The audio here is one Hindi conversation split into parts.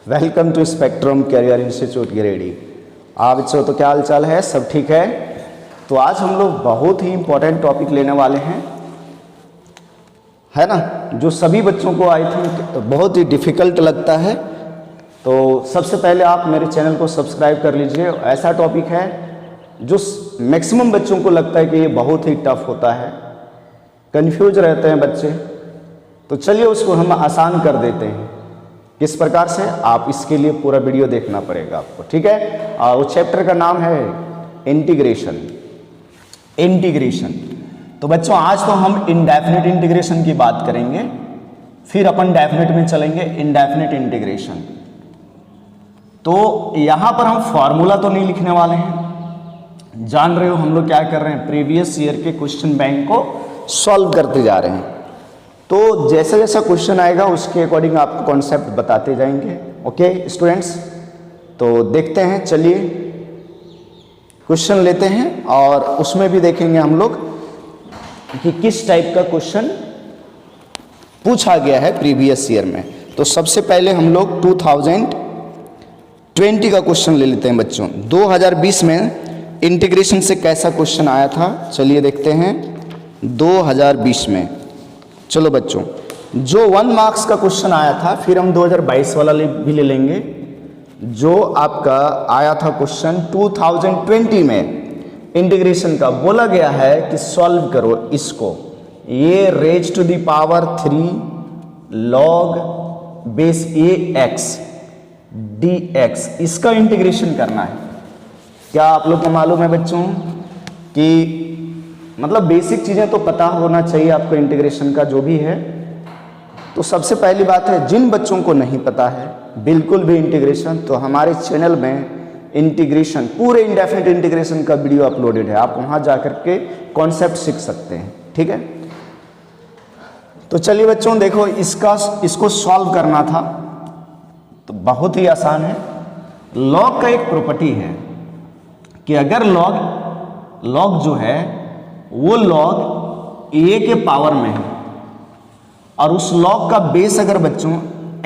Welcome to spectrum career institute Giridih. आप बच्चों तो क्या हाल चाल है, सब ठीक है। तो आज हम लोग बहुत ही इम्पोर्टेंट टॉपिक लेने वाले हैं, है ना, जो सभी बच्चों को आई थिंक बहुत ही डिफ़िकल्ट लगता है। तो सबसे पहले आप मेरे चैनल को सब्सक्राइब कर लीजिए। ऐसा टॉपिक है जो मैक्सिमम बच्चों को लगता है कि ये बहुत ही टफ होता है, कंफ्यूज रहते हैं बच्चे। तो चलिए उसको हम आसान कर देते हैं। किस प्रकार से, आप इसके लिए पूरा वीडियो देखना पड़ेगा आपको, ठीक है। और वो चैप्टर का नाम है इंटीग्रेशन। तो बच्चों आज तो हम इनडेफिनिट इंटीग्रेशन की बात करेंगे, फिर अपन डेफिनेट में चलेंगे इनडेफिनिट इंटीग्रेशन। तो यहां पर हम फॉर्मूला तो नहीं लिखने वाले हैं, जान रहे हो हम लोग क्या कर रहे हैं, प्रीवियस ईयर के क्वेश्चन बैंक को सॉल्व करते जा रहे हैं। तो जैसा जैसा क्वेश्चन आएगा उसके अकॉर्डिंग आपको कॉन्सेप्ट बताते जाएंगे। ओके स्टूडेंट्स, तो देखते हैं, चलिए क्वेश्चन लेते हैं और उसमें भी देखेंगे हम लोग कि किस टाइप का क्वेश्चन पूछा गया है प्रीवियस ईयर में। तो सबसे पहले हम लोग 2020 का क्वेश्चन ले लेते हैं बच्चों। 2020 में इंटीग्रेशन से कैसा क्वेश्चन आया था, चलिए देखते हैं 2020 में। चलो बच्चों, जो 1 मार्क्स का क्वेश्चन आया था, फिर हम 2022 वाला भी ले लेंगे। जो आपका आया था क्वेश्चन 2020 में इंटीग्रेशन का, बोला गया है कि सॉल्व करो इसको, ये raise to the power 3 log base ax dx, इसका इंटीग्रेशन करना है। क्या आप लोग को मालूम है बच्चों कि मतलब बेसिक चीज़ें तो पता होना चाहिए आपको इंटीग्रेशन का जो भी है। तो सबसे पहली बात है, जिन बच्चों को नहीं पता है बिल्कुल भी इंटीग्रेशन, तो हमारे चैनल में इंटीग्रेशन, पूरे इंडेफिनिट इंटीग्रेशन का वीडियो अपलोडेड है, आप वहाँ जा कर के कॉन्सेप्ट सीख सकते हैं, ठीक है। तो चलिए बच्चों देखो, इसको सॉल्व करना था तो बहुत ही आसान है। लॉग का एक प्रॉपर्टी है कि अगर लॉग जो है वो लॉग a के पावर में है और उस लॉग का बेस अगर बच्चों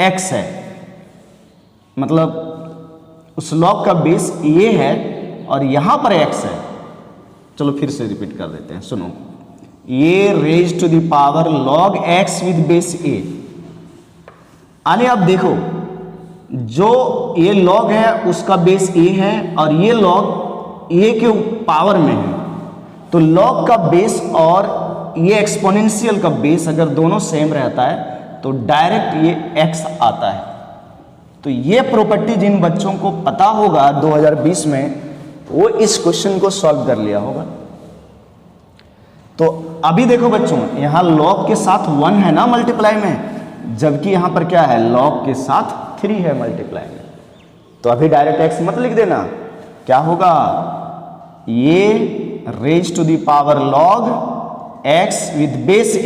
x है, मतलब उस लॉग का बेस a है और यहां पर x है। चलो फिर से रिपीट कर देते हैं, सुनो, ये raise to the power log x with base a। आने आप देखो, जो ये लॉग है उसका बेस a है और ये लॉग a के पावर में है, तो लॉग का बेस और ये एक्सपोनेंशियल का बेस अगर दोनों सेम रहता है तो डायरेक्ट ये x आता है। तो ये प्रॉपर्टी जिन बच्चों को पता होगा 2020 में, वो इस क्वेश्चन को सॉल्व कर लिया होगा। तो अभी देखो बच्चों, यहां लॉग के साथ 1 है ना मल्टीप्लाई में, जबकि यहां पर क्या है, लॉग के साथ 3 है मल्टीप्लाई में। तो अभी डायरेक्ट x मत लिख देना, क्या होगा, ये raise to the power log x with base a,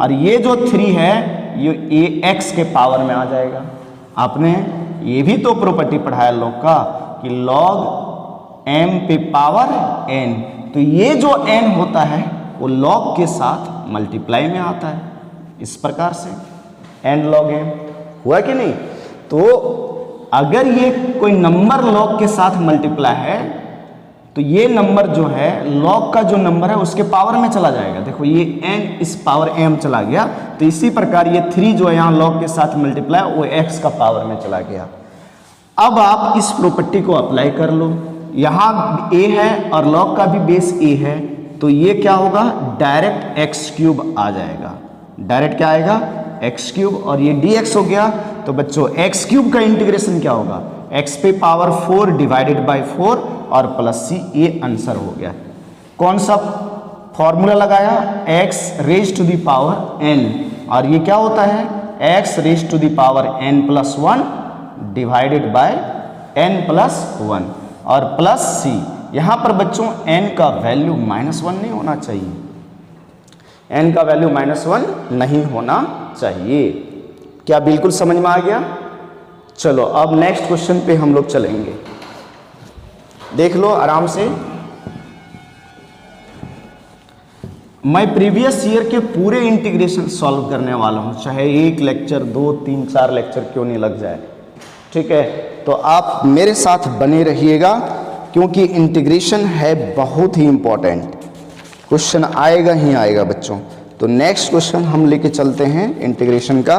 और ये जो 3 है ये ax के पावर में आ जाएगा। आपने ये भी तो प्रॉपर्टी पढ़ाया log का कि log m पे पावर n, तो ये जो n होता है वो log के साथ मल्टीप्लाई में आता है, इस प्रकार से n log m हुआ कि नहीं। तो अगर ये कोई नंबर log के साथ मल्टीप्लाई है तो ये नंबर जो है, log का जो नंबर है उसके पावर में चला जाएगा। देखो ये n इस पावर m चला गया, तो इसी प्रकार ये 3 जो है यहाँ log के साथ मल्टीप्लाई, वो x का पावर में चला गया। अब आप इस प्रॉपर्टी को अप्लाई कर लो, यहाँ a है और log का भी बेस a है, तो ये क्या होगा, डायरेक्ट x क्यूब आ जाएगा। डायरेक्ट क्या आएगा, x क्यूब, और ये dx हो गया। तो बच्चों x क्यूब का इंटीग्रेशन क्या होगा, x पे पावर 4 डिवाइडेड बाई 4 और प्लस c, ये आंसर हो गया। कौन सा फॉर्मूला लगाया, x raise to the power n, और ये क्या होता है, x raise to the power n plus 1 divided by n plus 1 और प्लस c। यहां पर बच्चों n का वैल्यू -1 नहीं होना चाहिए, n का वैल्यू -1 नहीं होना चाहिए। क्या बिल्कुल समझ में आ गया। चलो अब नेक्स्ट क्वेश्चन पे हम लोग चलेंगे, देख लो आराम से। मैं प्रीवियस ईयर के पूरे इंटीग्रेशन सॉल्व करने वाला हूं, चाहे 1 लेक्चर 2 3 4 लेक्चर क्यों नहीं लग जाए, ठीक है, तो आप मेरे साथ बने रहिएगा क्योंकि इंटीग्रेशन है बहुत ही इंपॉर्टेंट, क्वेश्चन आएगा ही आएगा बच्चों। तो नेक्स्ट क्वेश्चन हम लेके चलते हैं इंटीग्रेशन का,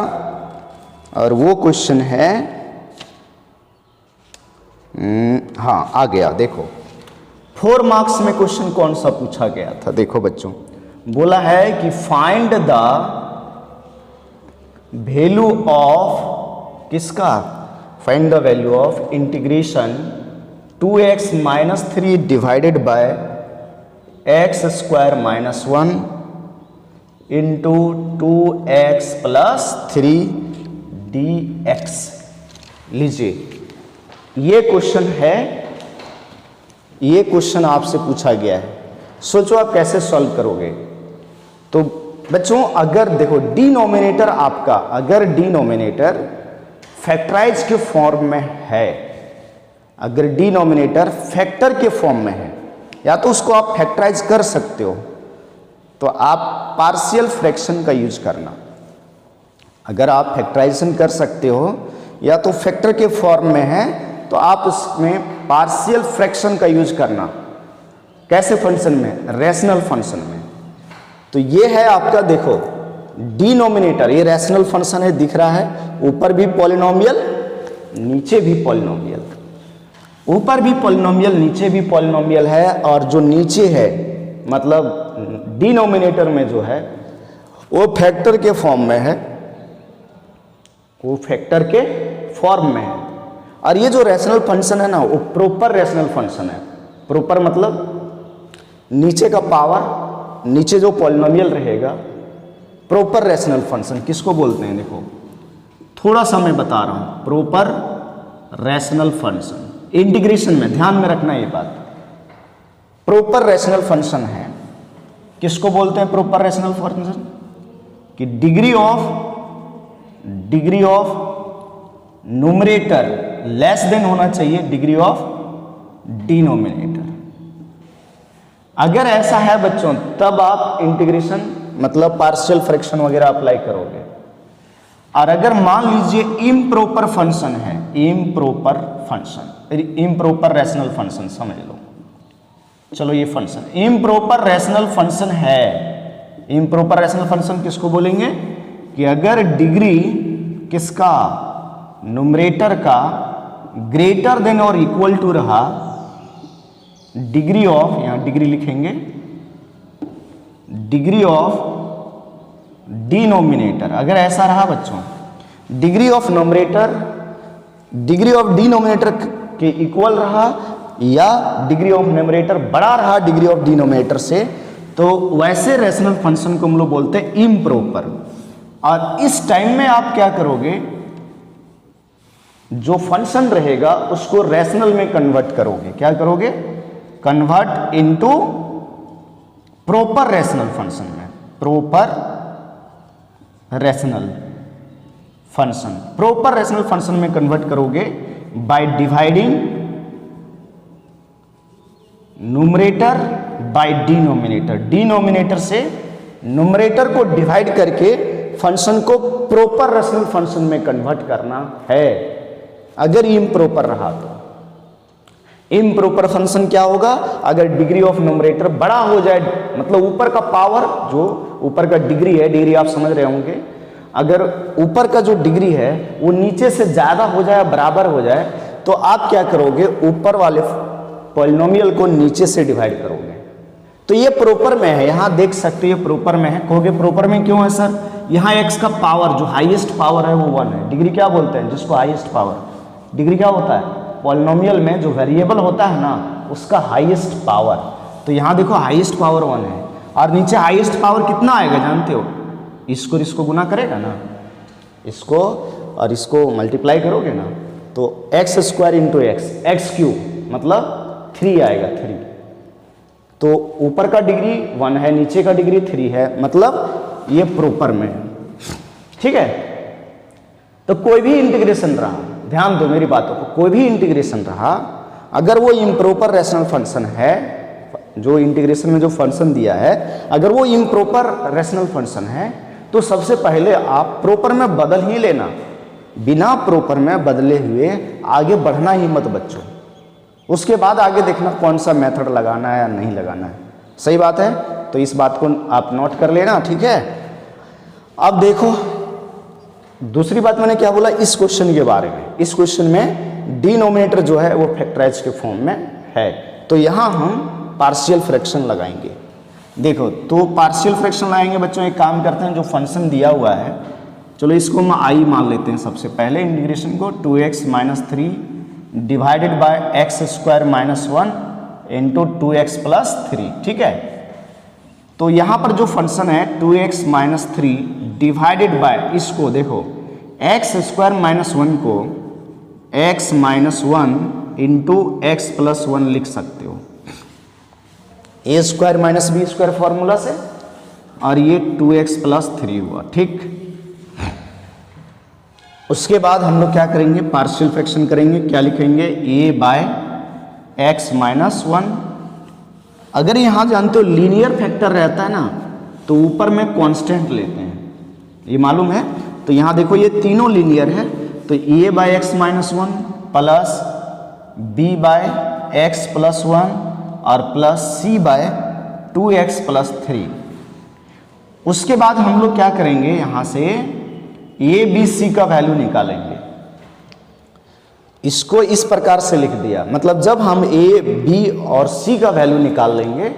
और वो क्वेश्चन है हाँ आ गया। देखो 4 मार्क्स में क्वेश्चन कौन सा पूछा गया था, देखो बच्चों, बोला है कि फाइंड द वैल्यू ऑफ किसका, find the value of integration 2x - 3 divided by x² - 1 into 2x + 3 dx। लीजिए ये क्वेश्चन है, ये क्वेश्चन आपसे पूछा गया है, सोचो आप कैसे सॉल्व करोगे। तो बच्चों अगर देखो डिनोमिनेटर आपका, अगर डिनोमिनेटर फैक्टराइज के फॉर्म में है, अगर डिनोमिनेटर फैक्टर के फॉर्म में है, या तो उसको आप फैक्टराइज कर सकते हो, तो आप पार्शियल फ्रैक्शन का यूज करना। अगर आप फैक्टराइजेशन कर सकते हो या तो फैक्टर के फॉर्म में है, तो आप उसमें पार्शियल फ्रैक्शन का यूज करना। कैसे फंक्शन में, रैशनल फंक्शन में। तो ये है आपका, देखो डिनोमिनेटर, ये रैशनल फंक्शन है, दिख रहा है, ऊपर भी पॉलिनोमियल नीचे भी पॉलिनोमियल, ऊपर भी पॉलिनोमियल नीचे भी पॉलिनोमियल है, और जो नीचे है मतलब डिनोमिनेटर में जो है वो फैक्टर के फॉर्म में है, वो फैक्टर के फॉर्म में है। और ये जो रैशनल फंक्शन है ना, वो प्रॉपर रैशनल फंक्शन है। प्रॉपर मतलब नीचे का पावर, नीचे जो पॉलिनोमियल रहेगा, प्रॉपर रैशनल फंक्शन किसको बोलते हैं, देखो थोड़ा सा मैं बता रहा हूं, प्रॉपर रैशनल फंक्शन। इंटीग्रेशन में ध्यान में रखना ये बात, प्रॉपर रैशनल फंक्शन है, किसको बोलते हैं प्रॉपर रैशनल फंक्शन, कि degree of numerator less than होना चाहिए डिग्री ऑफ डिनोमिनेटर। अगर ऐसा है बच्चों, तब आप इंटीग्रेशन मतलब पार्शियल फ्रैक्शन वगैरह अप्लाई करोगे। और अगर मान लीजिए इम्प्रॉपर फंक्शन है, improper function, improper rational function समझ लो, चलो ये फंक्शन इम्प्रॉपर रैशनल फंक्शन है। इम्प्रॉपर रैशनल फंक्शन किसको बोलेंगे, कि अगर डिग्री किसका, न्यूमरेटर का ग्रेटर देन और इक्वल टू रहा डिग्री ऑफ, यहां डिग्री लिखेंगे, डिग्री ऑफ डिनोमिनेटर, अगर ऐसा रहा बच्चों, degree of numerator degree of denominator के इक्वल रहा, या डिग्री ऑफ न्यूमरेटर बड़ा रहा डिग्री ऑफ डिनोमिनेटर से, तो वैसे रैशनल फंक्शन को हम लोग बोलते हैं इम्प्रॉपर। और इस टाइम में आप क्या करोगे, जो फंक्शन रहेगा उसको रैशनल में कन्वर्ट करोगे। क्या करोगे, convert into proper rational function में, proper rational function, proper rational function में कन्वर्ट करोगे by dividing numerator by denominator. Denominator से न्यूमरेटर को डिवाइड करके फंक्शन को प्रॉपर रैशनल फंक्शन में कन्वर्ट करना है। अगर इम्प्रॉपर रहा तो इम्प्रॉपर फंक्शन क्या होगा, अगर डिग्री ऑफ न्यूमरेटर बड़ा हो जाए, मतलब ऊपर का पावर, जो ऊपर का डिग्री है, डिग्री आप समझ रहे होंगे, अगर ऊपर का जो डिग्री है वो नीचे से ज्यादा हो जाए, बराबर हो जाए, तो आप क्या करोगे, ऊपर वाले पॉलिनोमियल को नीचे से डिवाइड करोगे। तो ये प्रॉपर में है, यहां देख सकते हैं प्रॉपर में है। कहोगे प्रॉपर में क्यों है सर, यहाँ x का पावर, जो हाईएस्ट पावर है वो 1 है। डिग्री क्या बोलते हैं जिसको हाईएस्ट पावर, डिग्री क्या होता है, पॉलिनोमियल में जो वेरिएबल होता है ना उसका हाईएस्ट पावर। तो यहाँ देखो हाईएस्ट पावर 1 है, और नीचे हाईएस्ट पावर कितना आएगा जानते हो, इसको गुना करेगा ना, इसको और इसको मल्टीप्लाई करोगे ना, तो x² इंटू एक्स क्यूब मतलब 3 आएगा, 3। तो ऊपर का डिग्री 1 है, नीचे का डिग्री 3 है, मतलब ये प्रॉपर में है। ठीक है, तो कोई भी इंटीग्रेशन रहा, ध्यान दो मेरी बातों को, कोई भी इंटीग्रेशन रहा, अगर वो इम्प्रॉपर रैशनल फंक्शन है, जो इंटीग्रेशन में जो फंक्शन दिया है, अगर वो इम्प्रॉपर रैशनल फंक्शन है, तो सबसे पहले आप प्रॉपर में बदल ही लेना। बिना प्रॉपर में बदले हुए आगे बढ़ना ही मत बच्चों। उसके बाद आगे देखना कौन सा मेथड लगाना है या नहीं लगाना है। सही बात है, तो इस बात को आप नोट कर लेना, ठीक है। अब देखो दूसरी बात मैंने क्या बोला इस क्वेश्चन के बारे में। इस क्वेश्चन में डिनोमिनेटर जो है वो फैक्टराइज के फॉर्म में है, तो यहां हम पार्शियल फ्रैक्शन लगाएंगे। देखो तो पार्शियल फ्रैक्शन लगाएंगे बच्चों, एक काम करते हैं, जो फंक्शन दिया हुआ है चलो इसको हम आई मान लेते हैं सबसे पहले। इंटीग्रेशन को 2x minus 3 divided by x square minus 1 into 2x plus 3, ठीक है। तो यहाँ पर जो फंक्शन है 2x माइनस 3 डिवाइडेड बाय, इसको देखो एक्स स्क्वायर माइनस 1 को x minus 1 into x plus 1 लिख सकते हो, a square minus b square formula से, और ये 2x प्लस 3 हुआ, ठीक। उसके बाद हम लोग क्या करेंगे, पार्शियल फ्रैक्शन करेंगे। क्या लिखेंगे, a बाय एक्स माइनस 1। अगर यहाँ जानते हो लीनियर फैक्टर रहता है ना तो ऊपर में कांस्टेंट लेते हैं, ये मालूम है। तो यहाँ देखो ये तीनों लीनियर है, तो a by x minus 1 plus b by x plus 1 और plus c bye 2x plus 3। उसके बाद हम लोग क्या करेंगे, यहाँ से ए बी सी का वैल्यू निकालेंगे। इसको इस प्रकार से लिख दिया, मतलब जब हम ए बी और सी का वैल्यू निकाल लेंगे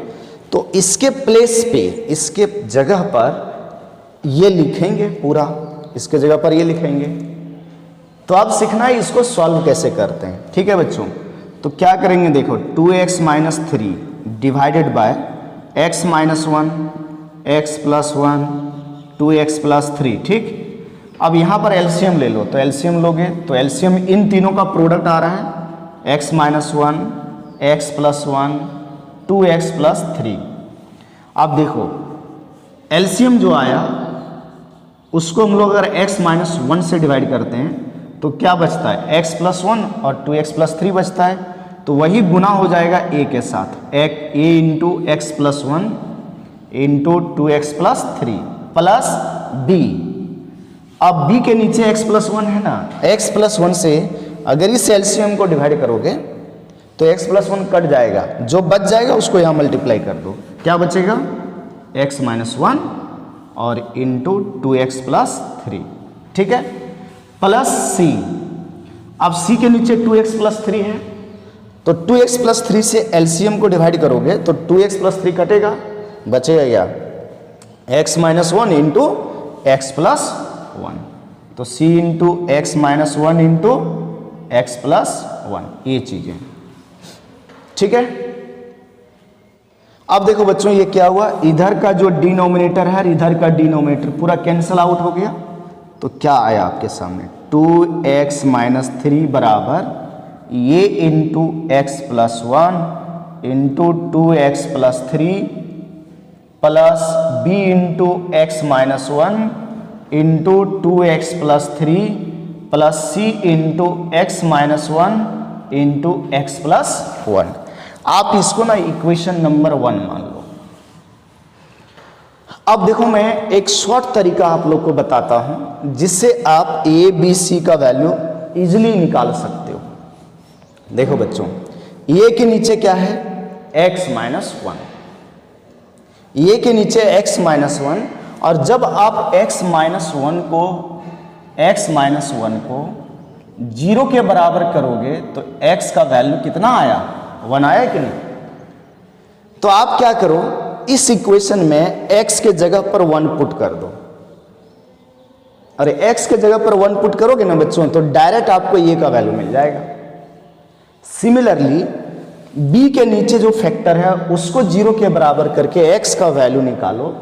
तो इसके प्लेस पे, इसके जगह पर ये लिखेंगे, पूरा इसके जगह पर ये लिखेंगे। तो अब सीखना है इसको सॉल्व कैसे करते हैं, ठीक है बच्चों। तो क्या करेंगे, देखो 2x minus 3 divided by x minus 1 x plus 1 2x plus 3, ठीक। अब यहाँ पर एलसीएम ले लो, तो एलसीएम लोगे तो एलसीएम इन तीनों का प्रोडक्ट आ रहा है, x minus 1 x plus 1 2x plus 3। अब देखो एलसीएम जो आया उसको हम लोग अगर x माइनस 1 से डिवाइड करते हैं तो क्या बचता है, x प्लस 1 और 2x प्लस 3 बचता है, तो वही गुना हो जाएगा a के साथ, a into x plus 1 into 2x plus 3 plus b। अब b के नीचे x प्लस 1 है ना, x प्लस 1 से अगर इस एलसीएम को डिवाइड करोगे तो x प्लस 1 कट जाएगा, जो बच जाएगा उसको यहाँ मल्टीप्लाई कर दो, क्या बचेगा x माइनस 1 और इंटू 2x प्लस 3, ठीक है, प्लस c। अब c के नीचे 2x प्लस 3 है, तो 2x प्लस 3 से एलसीएम को डिवाइड करोगे तो 2x प्लस 3 कटेगा, बचेगा क्या, x minus 1 into x plus 1, तो c into x minus 1 into x plus 1, ये चीजें, ठीक है। अब देखो बच्चों ये क्या हुआ, इधर का जो डिनोमिनेटर है इधर का डिनोमिनेटर पूरा कैंसिल आउट हो गया, तो क्या आया आपके सामने 2x माइनस 3 बराबर ये into x plus 1 into 2x plus 3 plus b into x minus 1 into 2x plus 3 plus c into x minus 1 into x plus 1। आप इसको ना इक्वेशन नंबर 1 मान लो। अब देखो मैं एक शॉर्ट तरीका आप लोग को बताता हूं जिससे आप a b c का वैल्यू इजीली निकाल सकते हो। देखो बच्चों a के नीचे क्या है, x माइनस 1, a के नीचे x माइनस 1, और जब आप x माइनस 1 को 0 के बराबर करोगे तो x का वैल्यू कितना आया, 1 आया कि नहीं। तो आप क्या करो, इस इक्वेशन में x के जगह पर 1 पुट कर दो। अरे x के जगह पर 1 पुट करोगे ना बच्चों तो डायरेक्ट आपको ये का वैल्यू मिल जाएगा। सिमिलरली b के नीचे जो फैक्टर है उसको 0 के बराबर करके x का वैल्यू निकालो,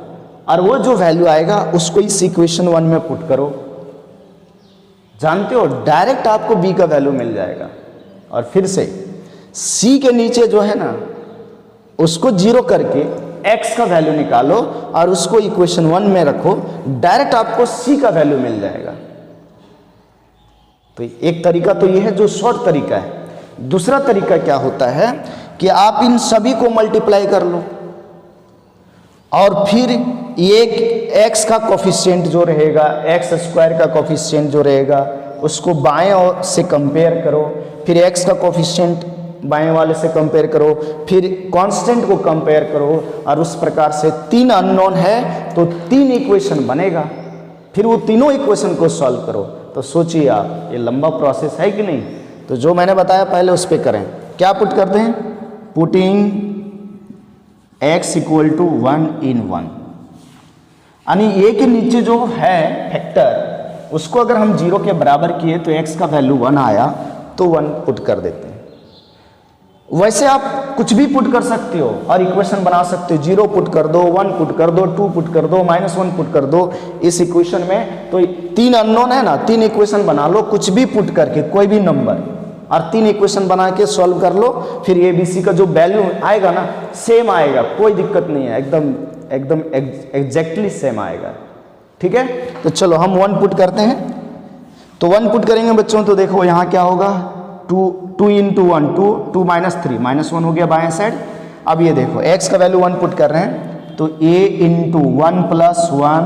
और वो जो वैल्यू आएगा उसको इस इक्वेशन 1 में पुट करो। जानते हो डायरेक्ट आपको b का वैल्यू मिल जाएगा। और फिर से c के नीचे जो है ना उसको 0 करके x का वैल्यू निकालो और उसको इक्वेशन 1 में रखो, डायरेक्ट आपको c का वैल्यू मिल जाएगा। तो एक तरीका तो ये है जो शॉर्ट तरीका है। दूसरा तरीका क्या होता है कि आप इन सभी को मल्टीप्लाई कर लो और फिर एक x का कोफिशिएंट जो रहेगा, एक्स स्क्वायर का कोफिशिएंट जो रहेगा, उसको बाएं से कंपेयर करो, फिर x का कोफिशिएंट बाएं वाले से कंपेयर करो, फिर कांस्टेंट को कंपेयर करो, और उस प्रकार से 3 अननोन है तो 3 इक्वेशन बनेगा, फिर वो तीनों इक्वेशन को सॉल्व करो। तो सोचिए आप, ये लंबा प्रोसेस है कि नहीं। तो जो मैंने बताया पहले उस पर करें। क्या पुट करते हैं, putting x equal to 1 in 1, यानी a के नीचे जो है फैक्टर उसको अगर हम 0 के बराबर किए तो x का वैल्यू 1 आया तो 1 पुट कर देते हैं। वैसे आप कुछ भी पुट कर सकते हो और इक्वेशन बना सकते हो, 0 पुट कर दो, 1 पुट कर दो, 2 पुट कर दो, -1 पुट कर दो इस इक्वेशन में। तो 3 अननोन है ना, 3 इक्वेशन बना लो कुछ भी पुट करके, कोई भी नंबर, और 3 इक्वेशन बना के सॉल्व कर लो, फिर ए बी सी का जो वैल्यू आएगा ना सेम आएगा, कोई दिक्कत नहीं है, एकदम एग्जैक्टली सेम आएगा। ठीक है, तो चलो हम 1 पुट करते हैं। तो 1 पुट करेंगे बच्चों, तो देखो यहाँ क्या होगा, 2 इंटू 1 2 -3 -1 हो गया बाएं साइड। अब ये देखो x का वैल्यू 1 पुट कर रहे हैं, तो a into 1 + 1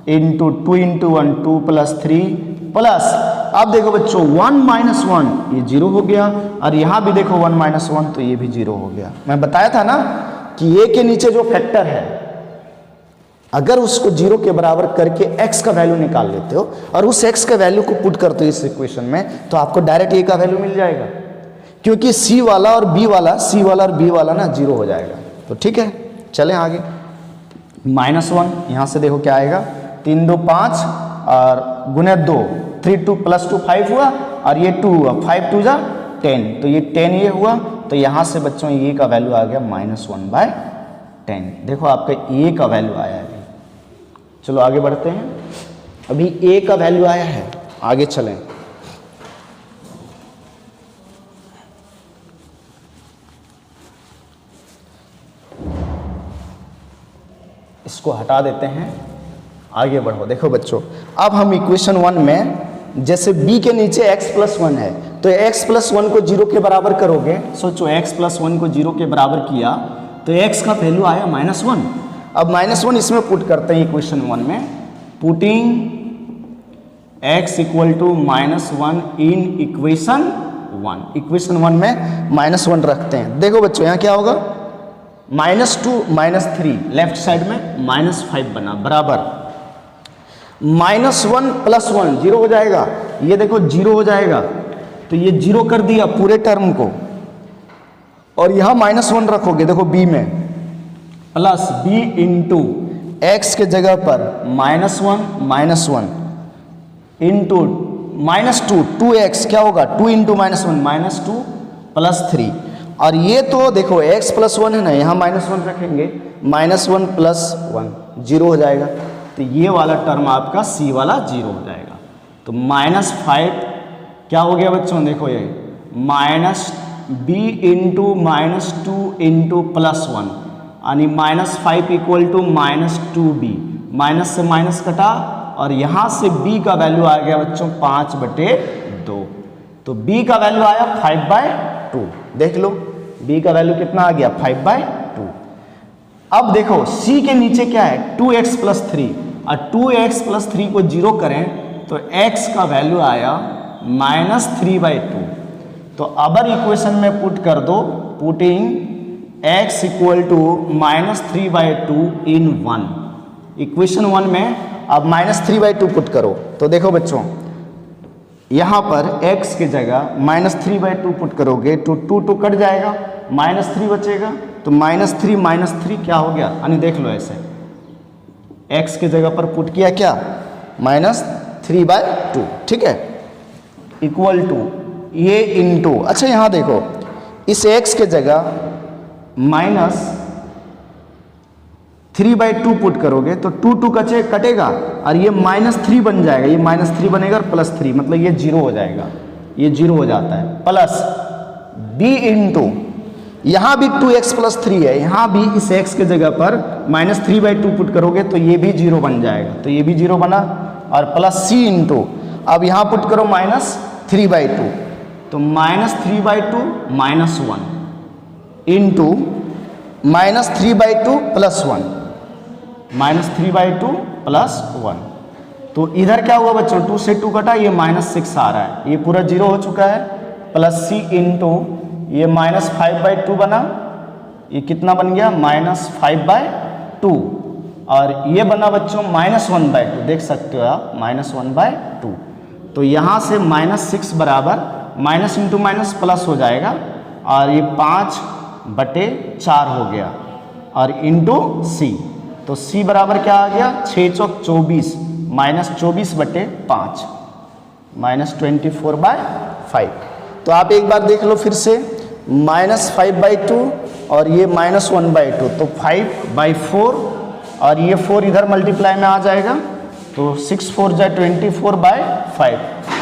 into 2 into 1 2 + 3 plus, अब देखो बच्चों 1 - 1 ये 0 हो गया, और यहाँ भी देखो 1 - 1 तो ये भी 0 हो गया। मैं बताया था ना कि a के नीचे जो फैक्टर है अगर उसको 0 के बराबर करके x का वैल्यू निकाल लेते हो और उस x का वैल्यू को पुट करते हो इस इक्वेशन में, तो आपको डायरेक्ट a का वैल्यू मिल जाएगा, क्योंकि c वाला और b वाला ना 0 हो जाएगा। तो ठीक है, चलें आगे। -1 यहाँ से देखो क्या आएगा, 3 2 5 और गुने 2, 3 2 + 2 5 हुआ, और ये 2 हुआ, 5 2 10, तो ये 10 ये हुआ। तो यहाँ से बच्चों ये का वैल्यू आ गया -1/10। देखो आपका a का वैल्यू आया है। चलो आगे बढ़ते हैं, अभी a का वैल्यू आया है, आगे चलें। इसको हटा देते हैं, आगे बढ़ो। देखो बच्चों, अब हम इक्वेशन 1 में जैसे b के नीचे x + 1 है, तो x + 1 को 0 के बराबर करोगे। सोचो x + 1 को 0 के बराबर किया तो x का वैल्यू आया -1। अब -1 इसमें पुट करते हैं इक्वेशन 1 में, putting x equal to -1 in equation 1। Equation 1 में -1 रखते हैं। देखो बच्चों यहाँ क्या होगा, -2 -3 लेफ्ट साइड में -5 बना बराबर, -1 + 1 0 हो जाएगा, ये देखो 0 हो जाएगा, तो ये 0 कर दिया पूरे टर्म को, और यहाँ -1 रखोगे देखो b में, प्लस b इंटू x के जगह पर -1 इंटू -2 2x क्या होगा, 2 इंटू -1 -2 + 3, और ये तो देखो x + 1 है ना, यहाँ -1 रखेंगे, -1 + 1 0 हो जाएगा, तो ये वाला टर्म आपका c वाला 0 हो जाएगा। तो -5 क्या हो गया बच्चों, देखो ये -b इंटू -2 इंटू +1, यानी -5 इक्वल टू -2b, माइनस से माइनस कटा, और यहाँ से b का वैल्यू आ गया बच्चों 5/2, तो b का वैल्यू आया 5/2। देख लो b का वैल्यू कितना आ गया, 5/2। अब देखो c के नीचे क्या है, 2x + 3, और 2x + 3 को 0 करें तो x का वैल्यू आया -3/2। तो अबर इक्वेशन में पुट कर दो, putting x equal to -3/2 in 1। Equation 1 में अब -3/2 पुट करो, तो देखो बच्चों यहाँ पर x की जगह -3/2 पुट करोगे तो 2 कट जाएगा, -3 बचेगा, तो -3 क्या हो गया, यानी देख लो ऐसे x की जगह पर पुट किया क्या, -3/2। ठीक है, इक्वल टू ये इंटू, अच्छा यहाँ देखो इस x के जगह -3/2 पुट करोगे तो 2 कटेगा, और ये -3 बन जाएगा, ये -3 बनेगा और +3, मतलब ये 0 हो जाएगा, ये 0 हो जाता है, प्लस b इंटू यहाँ भी 2x + 3 है, यहाँ भी इस x के जगह पर -3/2 पुट करोगे तो ये भी 0 बन जाएगा, तो ये भी 0 बना, और प्लस c इंटू अब यहाँ पुट करो -3/2, तो -3/2 -1 इंटू -3/2 + 1, -3/2 + 1, तो तो इधर क्या हुआ बच्चों, 2 से 2 कटा, ये -6 आ रहा है, ये पूरा 0 हो चुका है, प्लस c इंटू ये -5/2 बना, ये कितना बन गया -5/2, और ये बना बच्चों -1/2, देख सकते हो आप -1/2। तो यहाँ से -6 बराबर माइनस इंटू माइनस प्लस हो जाएगा, और ये 5/4 हो गया, और इंटू c, तो c बराबर क्या आ गया 6 चौक 24 -24/5 -24/5। तो आप एक बार देख लो फिर से, -5/2 और ये -1/2, तो 5/4, और ये 4 इधर मल्टीप्लाई में आ जाएगा, तो 6 4 जा 24/5,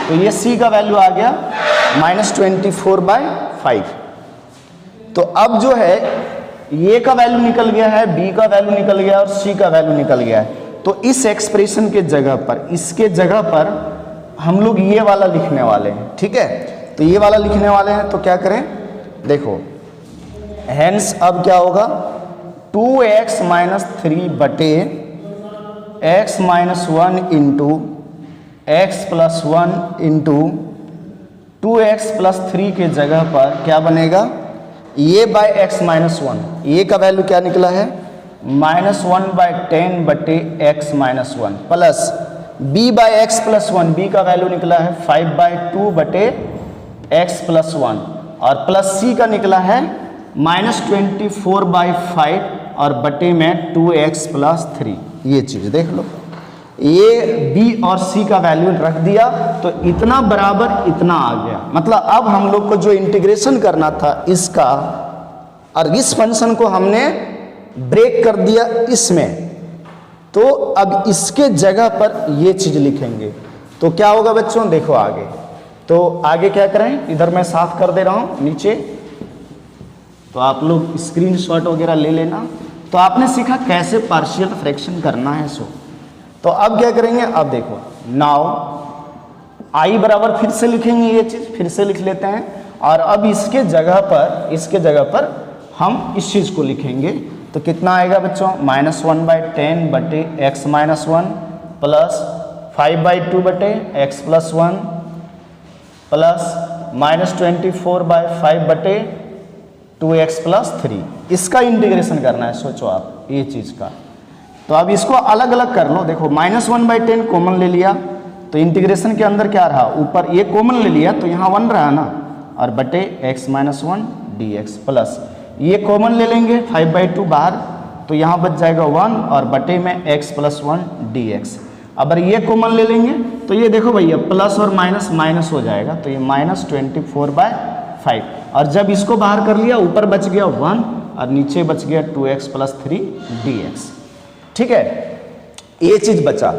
तो ये c का वैल्यू आ गया -24/5। तो अब जो है ये का वैल्यू निकल गया है, b का वैल्यू निकल गया और c का वैल्यू निकल गया है। तो इस एक्सप्रेशन के जगह पर, इसके जगह पर हम लोग ये वाला लिखने वाले हैं, ठीक है। तो ये वाला लिखने वाले हैं, तो क्या करें, देखो हेंस अब क्या होगा 2x - 3 बटे x - 1 into x + 1 into 2x + 3 के जगह पर क्या बनेगा, ये बाय x - 1, ये का वैल्यू क्या निकला है -1/10 बटे x - 1, plus b by x + 1, b का वैल्यू निकला है 5/2 बटे x + 1, और प्लस c का निकला है -24/5 और बटे में 2x + 3। ये चीज़ देख लो, ये b और c का वैल्यू रख दिया, तो इतना बराबर इतना आ गया। मतलब अब हम लोग को जो इंटीग्रेशन करना था इसका, और इस फंक्शन को हमने ब्रेक कर दिया इसमें, तो अब इसके जगह पर ये चीज़ लिखेंगे, तो क्या होगा बच्चों, देखो आगे। तो आगे क्या करें, इधर मैं साफ कर दे रहा हूँ नीचे, तो आप लोग स्क्रीनशॉट वगैरह ले लेना। तो आपने सीखा कैसे पार्शियल फ्रैक्शन करना है सो। तो अब क्या करेंगे, अब देखो नाउ i बराबर फिर से लिखेंगे, ये चीज़ फिर से लिख लेते हैं, और अब इसके जगह पर हम इस चीज़ को लिखेंगे। तो कितना आएगा बच्चों, -1/10 बटे x - 1 प्लस 5/2 बटे x + 1 प्लस -24/5 बटे 2x + 3। इसका इंटीग्रेशन करना है, सोचो आप ये चीज़ का। तो अब इसको अलग अलग कर लो, देखो -1/10 कॉमन ले लिया, तो इंटीग्रेशन के अंदर क्या रहा, ऊपर ये कॉमन ले लिया तो यहाँ 1 रहा ना, और बटे x - 1 dx, प्लस ये कॉमन ले लेंगे 5/2 बाहर, तो यहाँ बच जाएगा 1 और बटे में x + 1 dx। अगर ये कॉमन ले लेंगे तो ये देखो भैया प्लस और माइनस माइनस हो जाएगा, तो ये -24/5, और जब इसको बाहर कर लिया ऊपर बच गया 1 और नीचे बच गया 2x + 3 dx। ठीक है, ये चीज बचा।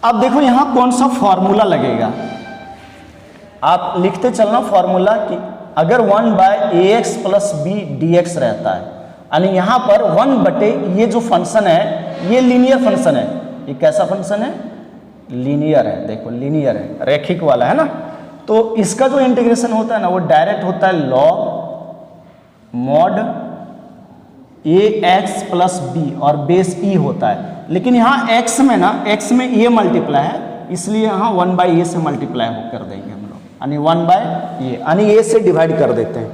अब देखो यहां कौन सा फॉर्मूला लगेगा, आप लिखते चलना फॉर्मूला कि अगर 1/ax + b dx रहता है, यानी यहां पर 1 बटे ये जो फंक्शन है ये लीनियर फंक्शन है। ये कैसा फंक्शन है, लीनियर है, देखो लीनियर है, रैखिक वाला है ना। तो इसका जो इंटीग्रेशन होता है ना वो डायरेक्ट होता है log mod ax + b और बेस e होता है। लेकिन यहाँ x में ना, x में a मल्टीप्लाई है, इसलिए यहाँ 1/a से मल्टीप्लाई कर देंगे हम लोग, यानी 1/a, यानी a से डिवाइड कर देते हैं।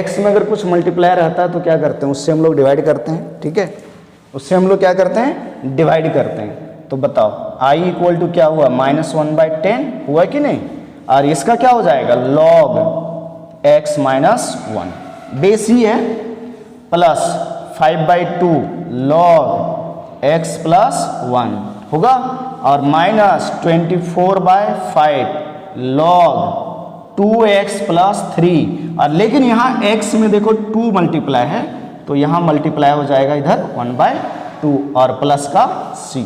x में अगर कुछ मल्टीप्लाई रहता है तो क्या करते हैं, उससे हम लोग डिवाइड करते हैं। ठीक है, उससे हम लोग क्या करते हैं, डिवाइड करते हैं। तो बताओ i = क्या हुआ, -1/10 हुआ कि नहीं, और इसका क्या हो जाएगा log x - 1 बेस ही है, प्लस 5/2 log x + 1 होगा, और -24/5 log 2x + 3, और लेकिन यहाँ x में देखो 2 मल्टीप्लाई है तो यहाँ मल्टीप्लाई हो जाएगा इधर 1/2 और प्लस का c।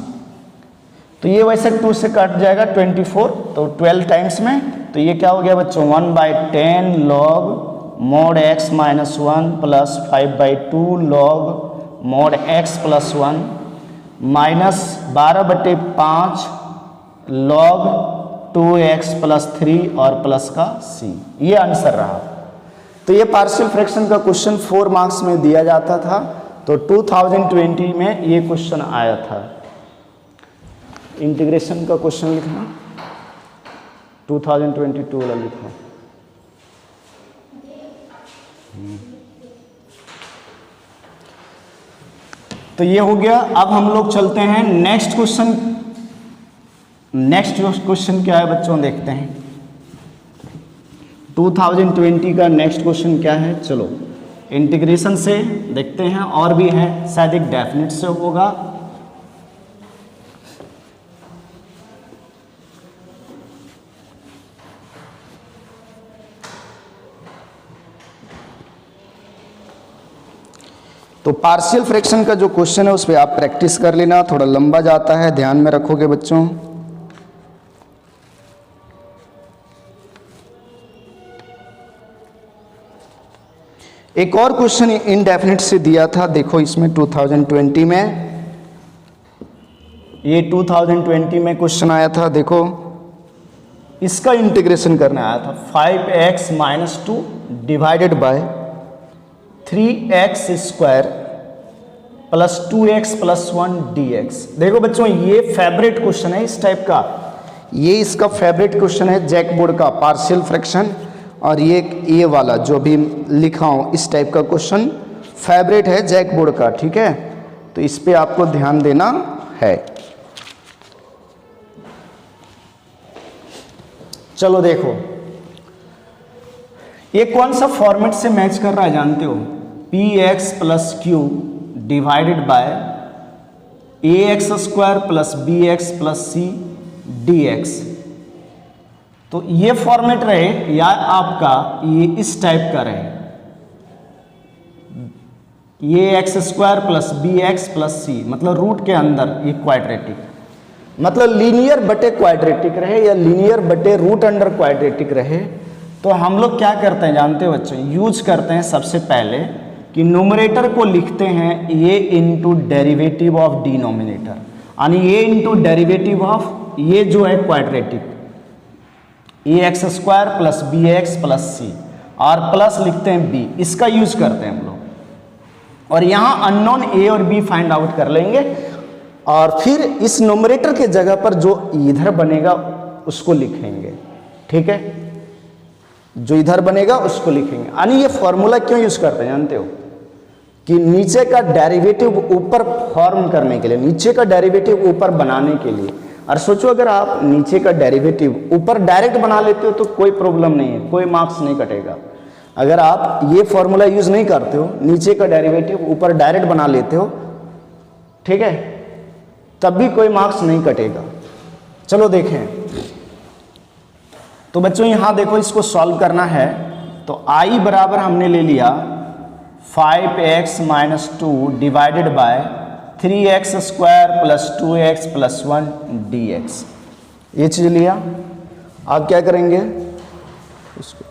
तो ये वैसे 2 से कट जाएगा 24, तो 12 टाइम्स में, तो ये क्या हो गया बच्चों 1/10 log mod x - 1 plus 5/2 log mod x + 1 minus 12/5 log 2x + 3 और प्लस का c। ये आंसर रहा। तो ये पार्शियल फ्रैक्शन का क्वेश्चन 4 मार्क्स में दिया जाता था, तो 2020 में ये क्वेश्चन आया था। इंटीग्रेशन का क्वेश्चन लिखना, 2022 वाला लिखो। तो ये हो गया। अब हम लोग चलते हैं नेक्स्ट क्वेश्चन। नेक्स्ट क्वेश्चन क्या है बच्चों, देखते हैं 2020 का नेक्स्ट क्वेश्चन क्या है। चलो इंटीग्रेशन से देखते हैं, और भी है, शायद एक डेफिनेट से होगा। तो पार्शियल फ्रैक्शन का जो क्वेश्चन है उस पर आप प्रैक्टिस कर लेना, थोड़ा लंबा जाता है, ध्यान में रखोगे बच्चों। एक और क्वेश्चन इनडेफिनिट से दिया था, देखो इसमें 2020 में, ये 2020 में क्वेश्चन आया था। देखो इसका इंटीग्रेशन करने आया था, 5x - 2 divided by 3x square plus 2x + 1 dx। देखो बच्चों ये फेवरेट क्वेश्चन है इस टाइप का, ये इसका फेवरेट क्वेश्चन है जैक बोर्ड का, पार्शियल फ्रैक्शन। और ये वाला जो भी लिखा हूं इस टाइप का क्वेश्चन फेवरेट है जैक बोर्ड का, ठीक है। तो इस पे आपको ध्यान देना है। चलो देखो ये कौन सा फॉर्मेट से मैच कर रहा है जानते हो, px + q divided by ax² + bx + c dx। तो ये फॉर्मेट रहे या आपका ये इस टाइप का रहे, ये x² + bx + c, मतलब रूट के अंदर ये क्वाड्रेटिक, मतलब लीनियर बटे क्वाड्रेटिक रहे या लीनियर बटे रूट अंडर क्वाड्रेटिक रहे। तो हम लोग क्या करते हैं जानते हो बच्चों, यूज करते हैं सबसे पहले कि न्यूमरेटर को लिखते हैं ये इनटू डेरिवेटिव ऑफ डिनोमिनेटर, यानी ये इनटू डेरिवेटिव ऑफ ये जो है क्वाड्रेटिक, ax² + bx + c, और प्लस लिखते हैं b, इसका यूज करते हैं हम लोग। और यहाँ अननोन a और b फाइंड आउट कर लेंगे, और फिर इस न्यूमरेटर के जगह पर जो इधर बनेगा उसको लिखेंगे, ठीक है, जो इधर बनेगा उसको लिखेंगे। यानी ये फॉर्मूला क्यों यूज करते हैं जानते हो, कि नीचे का डेरिवेटिव ऊपर फॉर्म करने के लिए, नीचे का डेरिवेटिव ऊपर बनाने के लिए। और सोचो अगर आप नीचे का डेरिवेटिव ऊपर डायरेक्ट बना लेते हो तो कोई प्रॉब्लम नहीं है, कोई मार्क्स नहीं कटेगा। अगर आप ये फॉर्मूला यूज नहीं करते हो, नीचे का डेरिवेटिव ऊपर डायरेक्ट बना लेते हो, ठीक है, तब भी कोई मार्क्स नहीं कटेगा। चलो देखें, तो बच्चों यहां देखो इसको सॉल्व करना है। तो i बराबर हमने ले लिया 5x - 2 divided by 3x² + 2x + 1 dx, ये चीज लिया। आप क्या करेंगे, उसको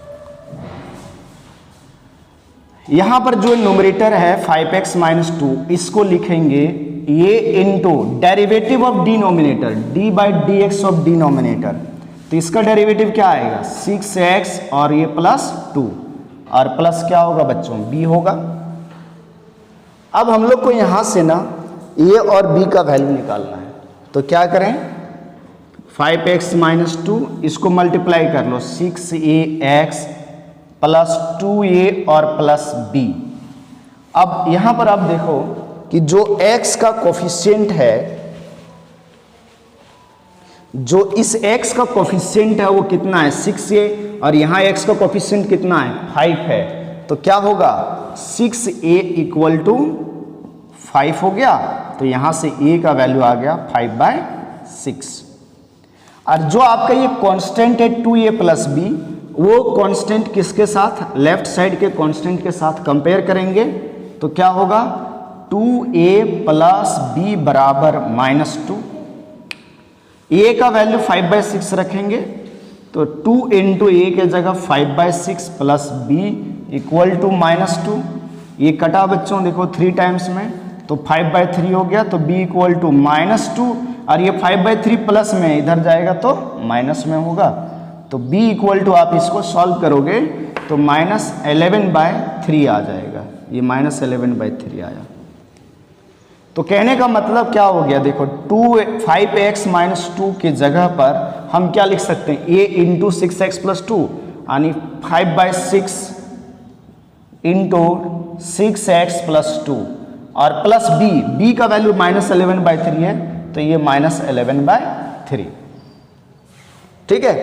यहां पर जो न्यूमरेटर है 5x - 2 इसको लिखेंगे ये into derivative of denominator, d/dx of denominator. तो इसका डेरिवेटिव क्या आएगा 6x और ये +2, और प्लस क्या होगा बच्चों b होगा। अब हम लोग को यहां से ना a और b का वैल्यू निकालना है, तो क्या करें 5x - 2 इसको मल्टीप्लाई कर लो 6ax + 2a और +b। अब यहां पर आप देखो कि जो x का कोफिशिएंट है, जो इस x का कोफिशिएंट है वो कितना है 6a, और यहाँ x का कोफिशिएंट कितना है 5 है। तो क्या होगा 6a = 5 हो गया, तो यहाँ से a का वैल्यू आ गया 5/6। और जो आपका ये कांस्टेंट है 2a + b, वो कांस्टेंट किसके साथ, लेफ्ट साइड के कांस्टेंट के साथ कंपेयर करेंगे। तो क्या होगा 2a + b बराबर -2, a का वैल्यू 5/6 रखेंगे, तो 2 × a के जगह 5/6 + b = -2। ये कटा बच्चों देखो 3 टाइम्स में, तो 5/3 हो गया, तो b = -2, और ये 5/3 प्लस में इधर जाएगा तो माइनस में होगा। तो b = आप इसको सॉल्व करोगे तो -11/3 आ जाएगा, ये -11/3 आया। तो कहने का मतलब क्या हो गया, देखो 5x माइनस 2 के जगह पर हम क्या लिख सकते हैं, a इंटू 6x प्लस 2, यानी 5/6 इंटू 6x प्लस 2 और प्लस b का वैल्यू -11/3 है, तो ये -11/3। ठीक है,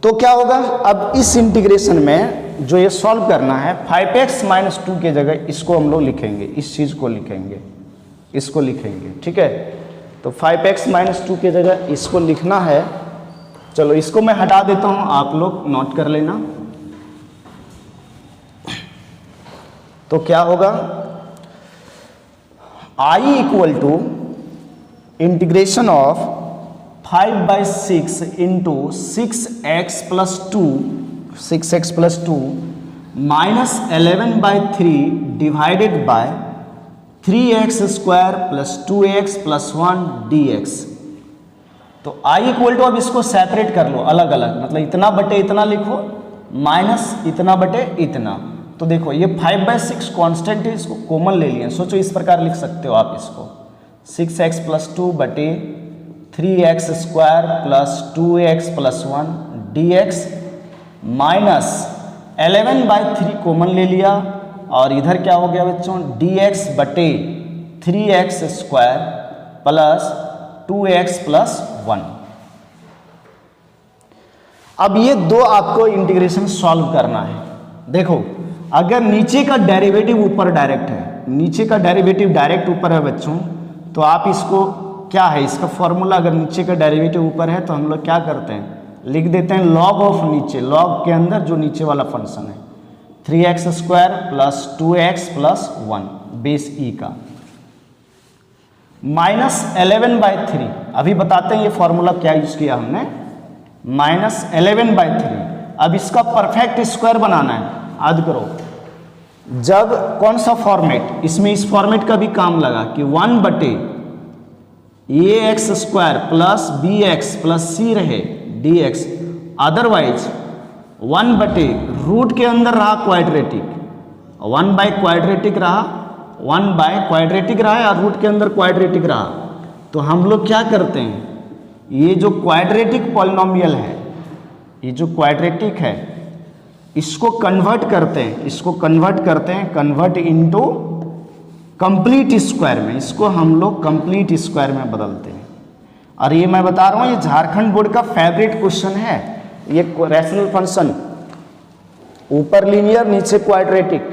तो क्या होगा, अब इस इंटीग्रेशन में जो ये सॉल्व करना है, 5x माइनस 2 के जगह इसको हम लोग लिखेंगे, इस चीज़ को लिखेंगे, इसको लिखेंगे। ठीक है, तो 5x माइनस 2 के जगह इसको लिखना है। चलो इसको मैं हटा देता हूं, आप लोग नोट कर लेना। तो क्या होगा, I equal to integration of 5/6 into 6x plus 2 minus 11/3 divided by 3x square plus 2x plus 1 dx। तो I इक्वल टू, अब इसको सेपरेट कर लो अलग अलग, मतलब इतना बटे इतना लिखो माइनस इतना बटे इतना। तो देखो ये 5/6 कांस्टेंट है, इसको कॉमन ले लिया, सोचो इस प्रकार लिख सकते हो आप इसको, 6x प्लस 2 बटे 3x square plus 2x plus 1 dx minus 11/3 common ले लिया, और इधर क्या हो गया बच्चों, dx बटे 3x square plus 2x plus 1। अब ये दो आपको इंटीग्रेशन सॉल्व करना है। देखो अगर नीचे का डेरिवेटिव ऊपर डायरेक्ट है, नीचे का डेरिवेटिव डायरेक्ट ऊपर है बच्चों, तो आप इसको क्या है, इसका फॉर्मूला, अगर नीचे का डेरिवेटिव ऊपर है तो हम लोग क्या करते हैं, लिख देते हैं लॉग ऑफ नीचे, लॉग के अंदर जो नीचे वाला फंक्शन है 3x square plus 2x plus 1 base e का माइनस 11/3। अभी बताते हैं ये फॉर्मूला क्या यूज किया हमने, माइनस 11/3। अब इसका परफेक्ट स्क्वायर बनाना है, याद करो जब कौन सा फॉर्मेट, इसमें इस फॉर्मेट का भी काम लगा कि 1 बटे ax square plus bx plus c रहे dx, अदरवाइज 1 बटे रूट के अंदर रहा क्वाड्रेटिक, 1 बाय क्वाड्रेटिक रहा, 1 बाय क्वाड्रेटिक रहा और रूट के अंदर क्वाड्रेटिक रहा। तो हम लोग क्या करते हैं, ये जो क्वाड्रेटिक पॉलिनोमियल है, ये जो क्वाड्रेटिक है, इसको कन्वर्ट करते हैं, इसको कन्वर्ट करते हैं, कन्वर्ट इनटू कंप्लीट स्क्वायर में, इसको हम लोग कंप्लीट स्क्वायर में बदलते हैं। और ये मैं बता रहा हूँ, ये झारखंड बोर्ड का फेवरेट क्वेश्चन है, ये रैशनल फंक्शन, ऊपर लीनियर नीचे क्वाड्रेटिक,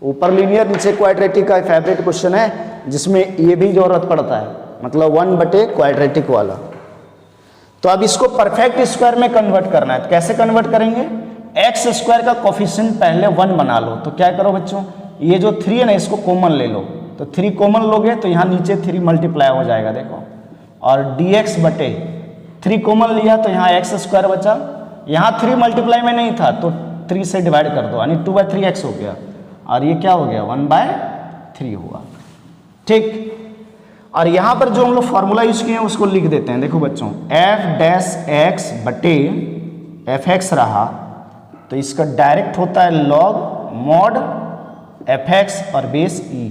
ऊपर लीनियर नीचे क्वाड्रेटिक का फेवरेट क्वेश्चन है, जिसमें ये भी जरूरत पड़ता है, मतलब 1 बटे क्वाड्रेटिक वाला। तो अब इसको परफेक्ट स्क्वायर में कन्वर्ट करना है, तो कैसे कन्वर्ट करेंगे, एक्स स्क्वायर का कोफिशिएंट पहले 1 बना लो। तो क्या करो बच्चों, ये जो 3 है ना, इसको कॉमन ले लो, तो 3 कॉमन लोगे तो यहाँ नीचे 3 मल्टीप्लाई हो जाएगा, देखो, और dx बटे 3 कॉमन लिया तो यहाँ x स्क्वायर बचा, यहाँ 3 मल्टीप्लाई में नहीं था तो 3 से डिवाइड कर दो, यानी 2/3x हो गया, और ये क्या हो गया 1/3 हुआ। ठीक, और यहाँ पर जो हम लोग फॉर्मूला यूज किए हैं उसको लिख देते हैं। देखो बच्चों, f' बटे fx रहा, तो इसका डायरेक्ट होता है लॉग मॉड fx और बेस e,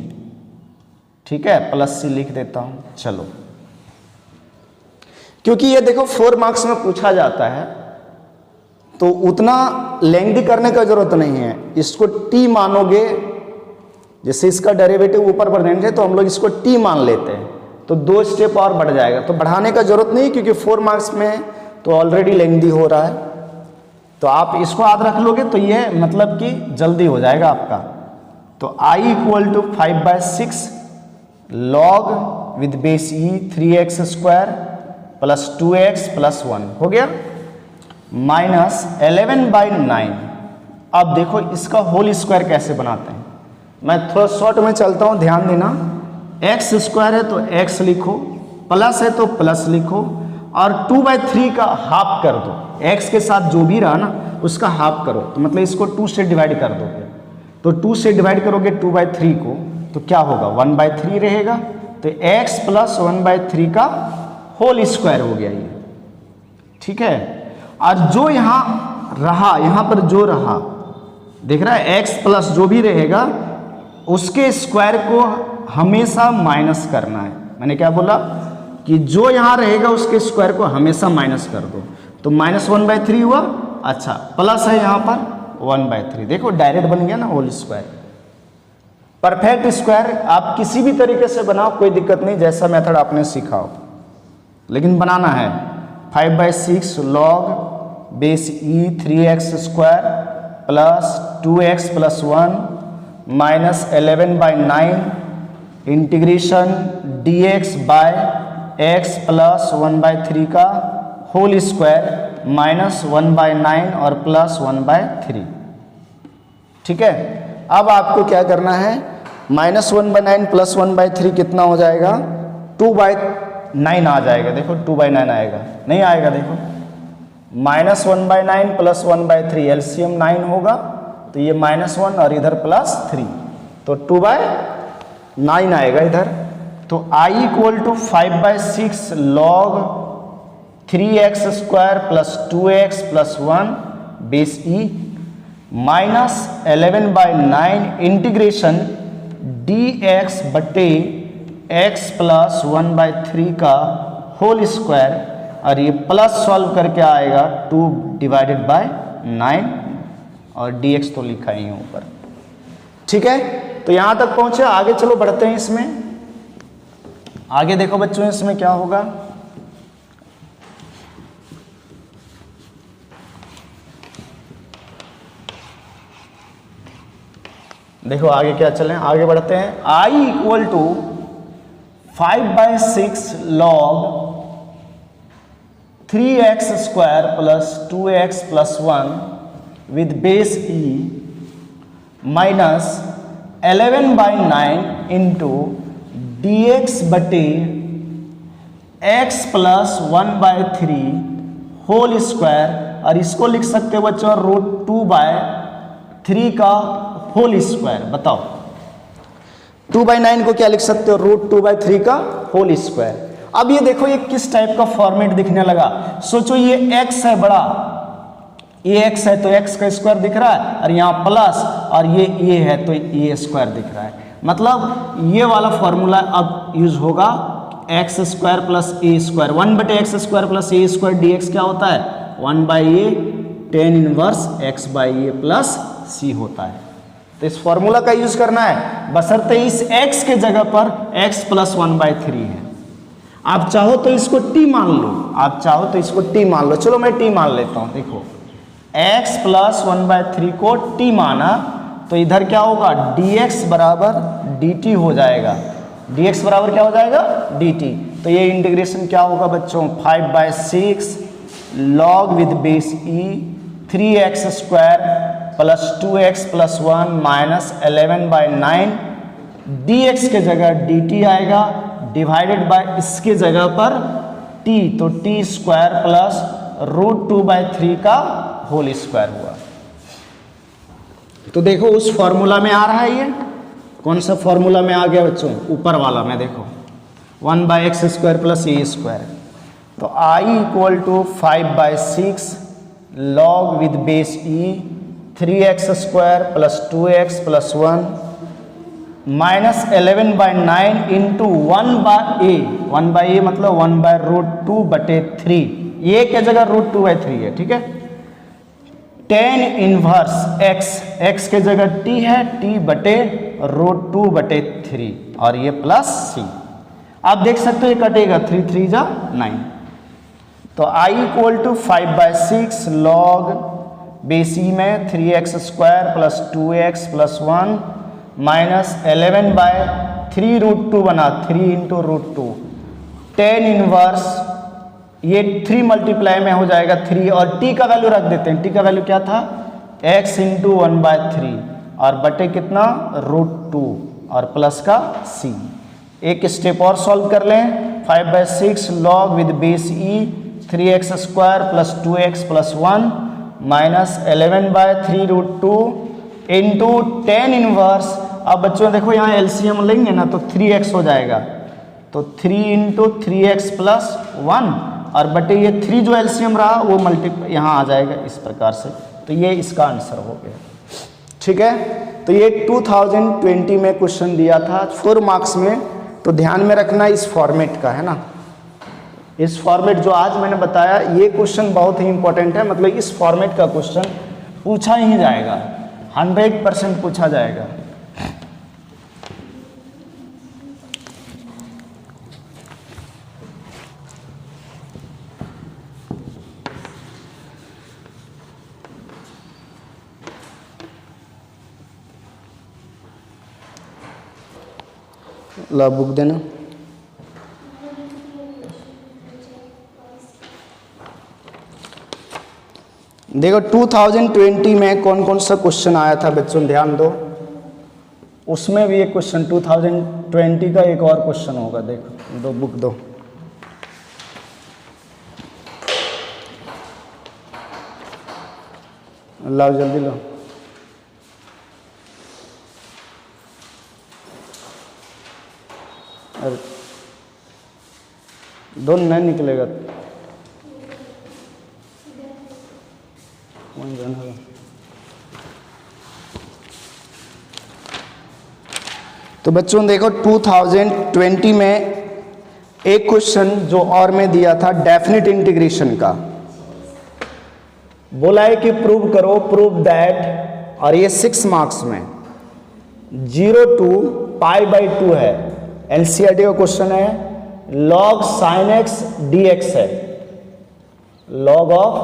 ठीक है, प्लस c लिख देता हूं। चलो, क्योंकि ये देखो 4 मार्क्स में पूछा जाता है, तो उतना लेंथी करने का जरूरत नहीं है, इसको t मानोगे, जैसे इसका डेरिवेटिव ऊपर प्रेजेंट है तो हम लोग इसको t मान लेते हैं, तो 2 स्टेप और बढ़ जाएगा, तो बढ़ाने का जरूरत नहीं, क्योंकि 4 मार्क्स में तो ऑलरेडी लेंथी हो रहा है। तो आप इसको याद रख लोगे तो ये मतलब कि जल्दी हो जाएगा आपका। तो I equal to 5/6 log with base e 3x square plus 2x plus 1 हो गया, माइनस 11/9। अब देखो इसका होल स्क्वायर कैसे बनाते हैं, मैं थोड़ा शॉर्ट में चलता हूं, ध्यान देना। x स्क्वायर है तो x लिखो, प्लस है तो प्लस लिखो, और 2/3 का हाफ कर दो, x के साथ जो भी रहा ना उसका हाफ करो, तो मतलब इसको 2 से डिवाइड कर दोगे, तो 2 से डिवाइड करोगे 2/3 को, तो क्या होगा 1/3 रहेगा, तो x प्लस 1/3 का होल स्क्वायर हो गया ये, ठीक है। और जो यहाँ रहा, यहाँ पर जो रहा, देख रहा है x प्लस जो भी रहेगा उसके स्क्वायर को हमेशा माइनस करना है। मैंने क्या बोला कि जो यहाँ रहेगा उसके स्क्वायर को हमेशा माइनस कर दो। तो -1/3 हुआ, अच्छा प्लस है यहाँ पर 1/3, देखो डायरेक्ट बन गया ना होल स्क्वायर। परफेक्ट स्क्वायर आप किसी भी तरीके से बनाओ, कोई दिक्कत नहीं, जैसा मेथड आपने सीखा हो, लेकिन बनाना है। 5/6 log base e 3x² plus 2x + 1 minus 11/9 integration dx by x plus 1/3 का होल स्क्वायर माइनस 1/9 और प्लस 1/3। ठीक है, अब आपको क्या करना है, -1/9 प्लस 1/3 कितना हो जाएगा, 2/9 आ जाएगा। देखो 2/9 आएगा, नहीं आएगा, देखो -1/9 प्लस 1/3 एलसीएम 9 होगा, तो ये -1 और इधर +3, तो 2/9 आएगा इधर। तो I = 5/6 log 3x² plus 2x + 1 base e minus 11/9 integration dx बटे x प्लस 1/3 का होल स्क्वायर, और ये प्लस सॉल्व करके आएगा 2/9 और dx तो लिखा ही है ऊपर। ठीक है, तो यहाँ तक पहुँचे, आगे चलो बढ़ते हैं इसमें। आगे देखो बच्चों इसमें क्या होगा, देखो आगे क्या चलें, आगे बढ़ते हैं। I = 5/6 log 3x² plus 2x + 1 with base e minus 11/9 into dx बटे x प्लस 1/3 होल स्क्वायर, और इसको लिख सकते हो बच्चों √2/3 का होल स्क्वायर। बताओ 2/9 को क्या लिख सकते हो, √2/3 का होल स्क्वायर। अब ये देखो ये किस टाइप का फॉर्मेट दिखने लगा, सोचो ये x है बड़ा, ये x है तो x का स्क्वायर दिख रहा है, और यहाँ प्लस, और ये a है तो a स्क्वायर दिख रहा है। मतलब ये वाला फॉर्मूला अब यूज होगा, x² plus a², 1/x² plus a² dx क्या होता है, 1/a tan inverse x/a plus c होता है। तो इस फॉर्मूला का यूज करना है, बशर्ते इस x के जगह पर x प्लस 1/3 है। आप चाहो तो इसको t मान लो, आप चाहो तो इसको t मान लो, चलो मैं t मान लेता हूं। देखो x प्लस 1/3 को t माना, तो इधर क्या होगा, dx बराबर dt हो जाएगा, dx बराबर क्या हो जाएगा, dt। तो ये इंटीग्रेशन क्या होगा बच्चों, 5/6 log with base e 3x² plus 2x + 1 minus 11/9 dx के जगह dt आएगा, डिवाइडेड बाय इसके जगह पर t, तो t² प्लस √2/3 का होल स्क्वायर हुआ। तो देखो उस फॉर्मूला में आ रहा है, ये कौन सा फॉर्मूला में आ गया बच्चों, ऊपर वाला में देखो 1/x² प्लस a²। तो I = 5/6 log with base e 3x² plus 2x + 1 minus 11/9 into 1/a मतलब 1/√2/3, ये क्या जगह √2/3 है। ठीक है, tan इनवर्स x के जगह t है, t बटे √2/3 और ये प्लस c। आप देख सकते हो ये कटेगा, 3 3 जा 9। तो I = 5/6 log बेस ई में 3x² प्लस 2x + 1 माइनस 11/3 √2 बना, 3 × √2 tan इनवर्स, ये 3 मल्टीप्लाई में हो जाएगा 3, और t का वैल्यू रख देते हैं, t का वैल्यू क्या था, x × 1/3 और बटे कितना √2 और प्लस का c। एक स्टेप और सॉल्व कर लें, 5/6 log with base e 3x² plus 2x + 1 minus 11/3 √2 into tan inverse. अब बच्चों देखो यहाँ एलसीएम लेंगे ना तो 3x हो जाएगा, तो 3 × 3x + 1 और बटे ये 3 जो एलसीएम रहा वो मल्टीप्लाई यहाँ आ जाएगा इस प्रकार से। तो ये इसका आंसर हो गया। ठीक है, तो ये 2020 में क्वेश्चन दिया था 4 मार्क्स में, तो ध्यान में रखना इस फॉर्मेट का है ना, इस फॉर्मेट जो आज मैंने बताया ये क्वेश्चन बहुत ही इंपॉर्टेंट है, मतलब इस फॉर्मेट का क्वेश्चन पूछा ही जाएगा, 100% पूछा जाएगा। ला बुक देना। देखो 2020 में कौन कौन सा क्वेश्चन आया था बच्चों, ध्यान दो, उसमें भी एक क्वेश्चन 2020 का एक और क्वेश्चन होगा, देखो दो बुक दो। लाओ जल्दी लो। अरे दो नहीं निकलेगा, तो बच्चों देखो 2020 में एक क्वेश्चन जो और में दिया था डेफिनेट इंटीग्रेशन का, बोला है कि प्रूव करो, प्रूव दैट, और ये 6 मार्क्स में 0 to π/2 है, एनसीईआरटी का क्वेश्चन है, log sin x dx है, log of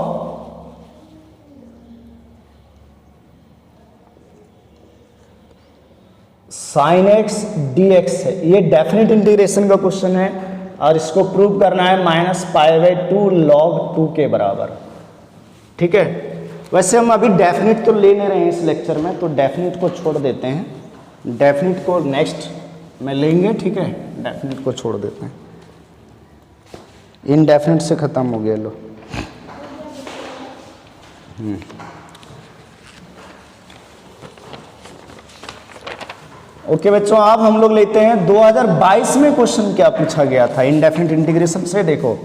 sin x dx है, ये डेफिनेट इंटीग्रेशन का क्वेश्चन है और इसको प्रूव करना है -π/2 log 2 के बराबर। ठीक है, वैसे हम अभी डेफिनेट तो ले नहीं रहे हैं इस लेक्चर में, तो डेफिनेट को छोड़ देते हैं, डेफिनेट को नेक्स्ट में लेंगे। ठीक है, डेफिनेट को छोड़ देते हैं, इनडेफिनेट से ख़त्म हो गया। लो ओके बच्चों, अब हम लोग लेते हैं 2022 में क्वेश्चन क्या पूछा गया था इनडेफिनेट इंटीग्रेशन से। देखो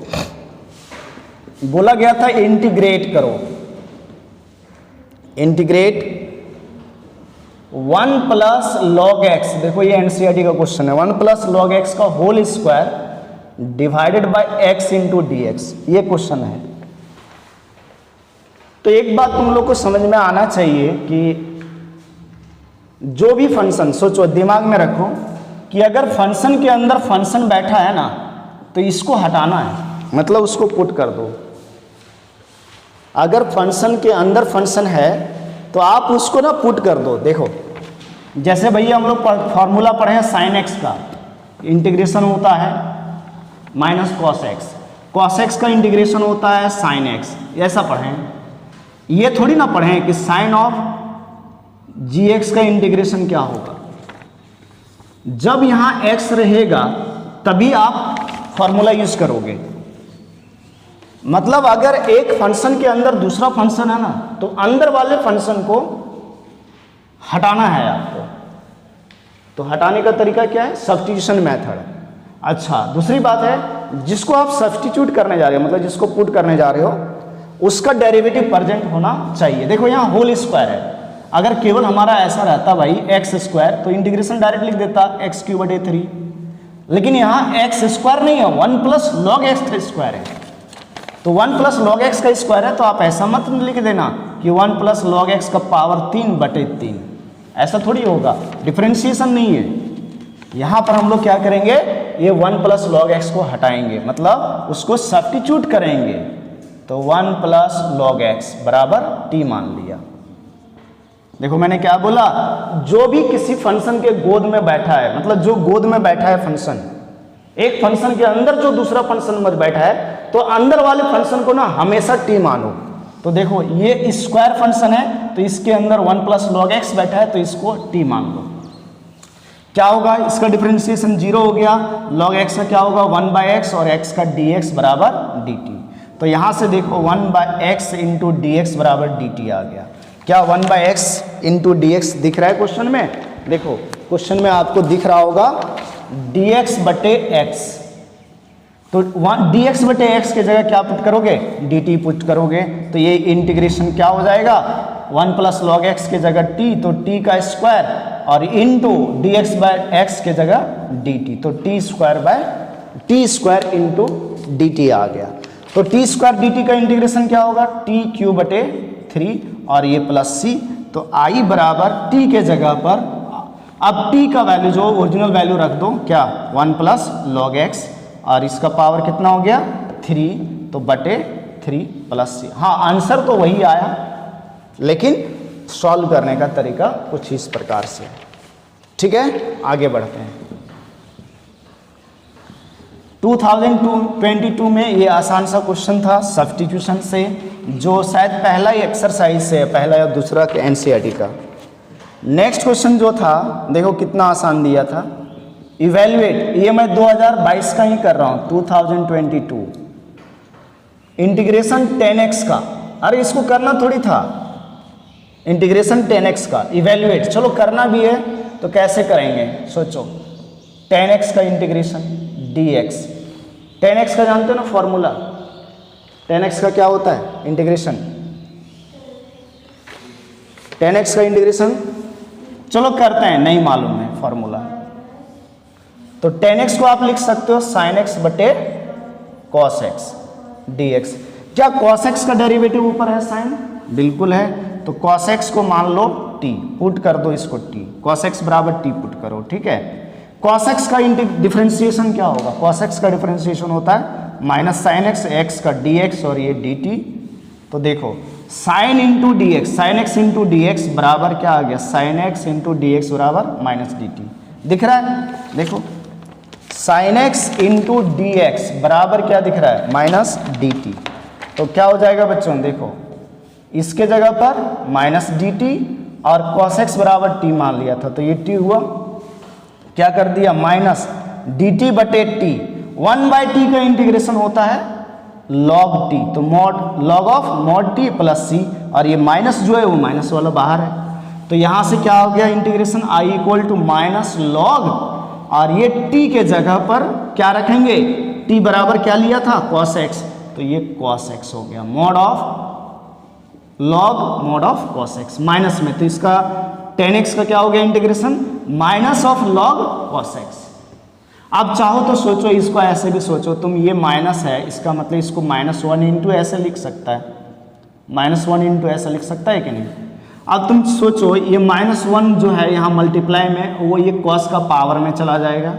बोला गया था इंटीग्रेट करो, इंटीग्रेट 1 + log x, देखो ये एनसीईआरटी का क्वेश्चन है, 1 + log x का whole square divided by x into dx, ये क्वेश्चन है। तो एक बात तुम लोग को समझ में आना चाहिए कि जो भी फंक्शन, सोचो दिमाग में रखो कि अगर फंक्शन के अंदर फंक्शन बैठा है ना, तो इसको हटाना है, मतलब उसको पुट कर दो। अगर फंक्शन के अंदर फंक्शन है तो आप उसको ना पुट कर दो। देखो जैसे भैया हम लोग फॉर्मूला पढ़े हैं sin x का, इंटीग्रेशन होता है -cos x, cos x का इंटीग्रेशन होता है sin x, ऐसा पढ़े। ये थोड़ी ना पढ़े कि sin ऑफ gx का इंटीग्रेशन क्या होगा। जब यहाँ x रहेगा तभी आप फॉर्मूला यूज करोगे। मतलब अगर एक फंक्शन के अंदर दूसरा फंक्शन है ना, तो अंदर वाले फंक्शन को हटाना है आपको। तो हटाने का तरीका क्या है? Substitution method. अच्छा, दूसरी बात है, जिसको आप सब्स्टिट्यूट करने जा रहे हो, मतलब जिसको पुट करने जा रहे हो, उसका डेरिवेटिव प्रेजेंट होना चाहिए। देखो यहाँ होल स्क्वायर है, अगर केवल हमारा ऐसा रहता भाई x², तो इंटीग्रेशन डायरेक्ट लिख देता x³/3, लेकिन यहाँ x² नहीं है, 1 + log x का स्क्वायर है। तो 1 + log x का स्क्वायर है, तो आप ऐसा मत लिख देना कि 1 + log x का पावर 3/3, ऐसा थोड़ी होगा, डिफरेंशिएशन नहीं है। यहाँ पर हम लोग क्या करेंगे, ये 1 + log x को हटाएंगे, मतलब उसको सब्स्टिट्यूट करेंगे। तो 1 + log x बराबर t मान लिया। देखो मैंने क्या बोला, जो भी किसी फंक्शन के गोद में बैठा है, मतलब जो गोद में बैठा है फंक्शन, एक फंक्शन के अंदर जो दूसरा फंक्शन में बैठा है, तो अंदर वाले फंक्शन को ना हमेशा t मानो। तो देखो ये स्क्वायर फंक्शन है, तो इसके अंदर 1 + log x बैठा है, तो इसको t मान लो। क्या होगा, इसका डिफरेंशिएशन 0 हो गया, log x का क्या होगा 1/x, और x का dx बराबर dt। तो यहाँ से देखो 1/x इंटू dx बराबर dt आ गया। क्या 1/x इंटू dx दिख रहा है क्वेश्चन में? देखो क्वेश्चन में आपको दिख रहा होगा dx/x, तो dx/x की जगह क्या पुट करोगे, dt पुट करोगे, तो ये इंटीग्रेशन क्या हो जाएगा, 1 प्लस लॉग एक्स के जगह टी, तो टी का स्क्वायर और into d x by x के जगह डी टी, तो t square into d t आ गया। तो टी स्क्वायर डी टी का इंटीग्रेशन क्या होगा, टी क्यू बटे 3 और ये प्लस सी, तो आई बराबर टी के जगह पर अब टी का वैल्यू जो ओरिजिनल वैल्यू रख दो, क्या 1 प्लस लॉग एक्स और इसका पावर कितना हो गया 3, तो बटे 3 प्लस सी। हाँ आंसर तो वही आया, लेकिन सॉल्व करने का तरीका कुछ इस प्रकार से। ठीक है, आगे बढ़ते हैं। 2022 में ये आसान सा क्वेश्चन था सब्स्टिट्यूशन से, जो शायद पहला ही एक्सरसाइज से, पहला या दूसरा के एनसीईआरटी का। नेक्स्ट क्वेश्चन जो था देखो कितना आसान दिया था, इवेल्युएट, ये मैं 2022 का ही कर रहा हूँ, 2022 इंटीग्रेशन 10x का। अरे इसको करना थोड़ी था, इंटीग्रेशन 10x का इवेल्युएट, चलो करना भी है तो कैसे करेंगे सोचो। 10x का इंटीग्रेशन dx, 10x का जानते हो ना फॉर्मूला, 10x का क्या होता है इंटीग्रेशन, 10x का इंटीग्रेशन, चलो करते हैं, नहीं मालूम है फॉर्मूला, तो 10x को आप लिख सकते हो sin x बटे cos x dx। क्या cos x का डेरिवेटिव ऊपर है sin, बिल्कुल है, तो cos x को मान लो t, पुट कर दो इसको t, cos x बराबर t पुट करो। ठीक है, cos x का डिफरेंशिएशन क्या होगा, cos x का डिफरेंशिएशन होता है माइनस साइन x, x का dx और ये dt, तो देखो sine into d x, sine x into d x बराबर क्या आ गया, sine x into d x बराबर माइनस डी टी, दिख रहा है, देखो sine x into d x बराबर क्या दिख रहा है, माइनस डी टी। तो क्या हो जाएगा बच्चों, देखो इसके जगह पर माइनस डी टी और कॉस एक्स बराबर टी मान लिया था, तो ये टी हुआ, क्या कर दिया माइनस डी टी बटे टी, 1/t का इंटीग्रेशन होता है लॉग टी, तो mod log of mod t plus c, और ये माइनस जो है वो माइनस वाला बाहर है, तो यहाँ से क्या हो गया integration I equal to minus log, और ये टी के जगह पर क्या रखेंगे, टी बराबर क्या लिया था कॉस एक्स, तो ये कॉस एक्स हो गया, mod of log mod of cos x minus में, तो इसका 10x का क्या हो गया integration minus of log cos x. अब चाहो तो सोचो इसको ऐसे भी सोचो तुम, ये माइनस है इसका मतलब इसको -1 इंटू ऐसे लिख सकता है, -1 इंटू ऐसे लिख सकता है कि नहीं। अब तुम सोचो ये -1 जो है यहाँ मल्टीप्लाई में, वो ये कॉस का पावर में चला जाएगा,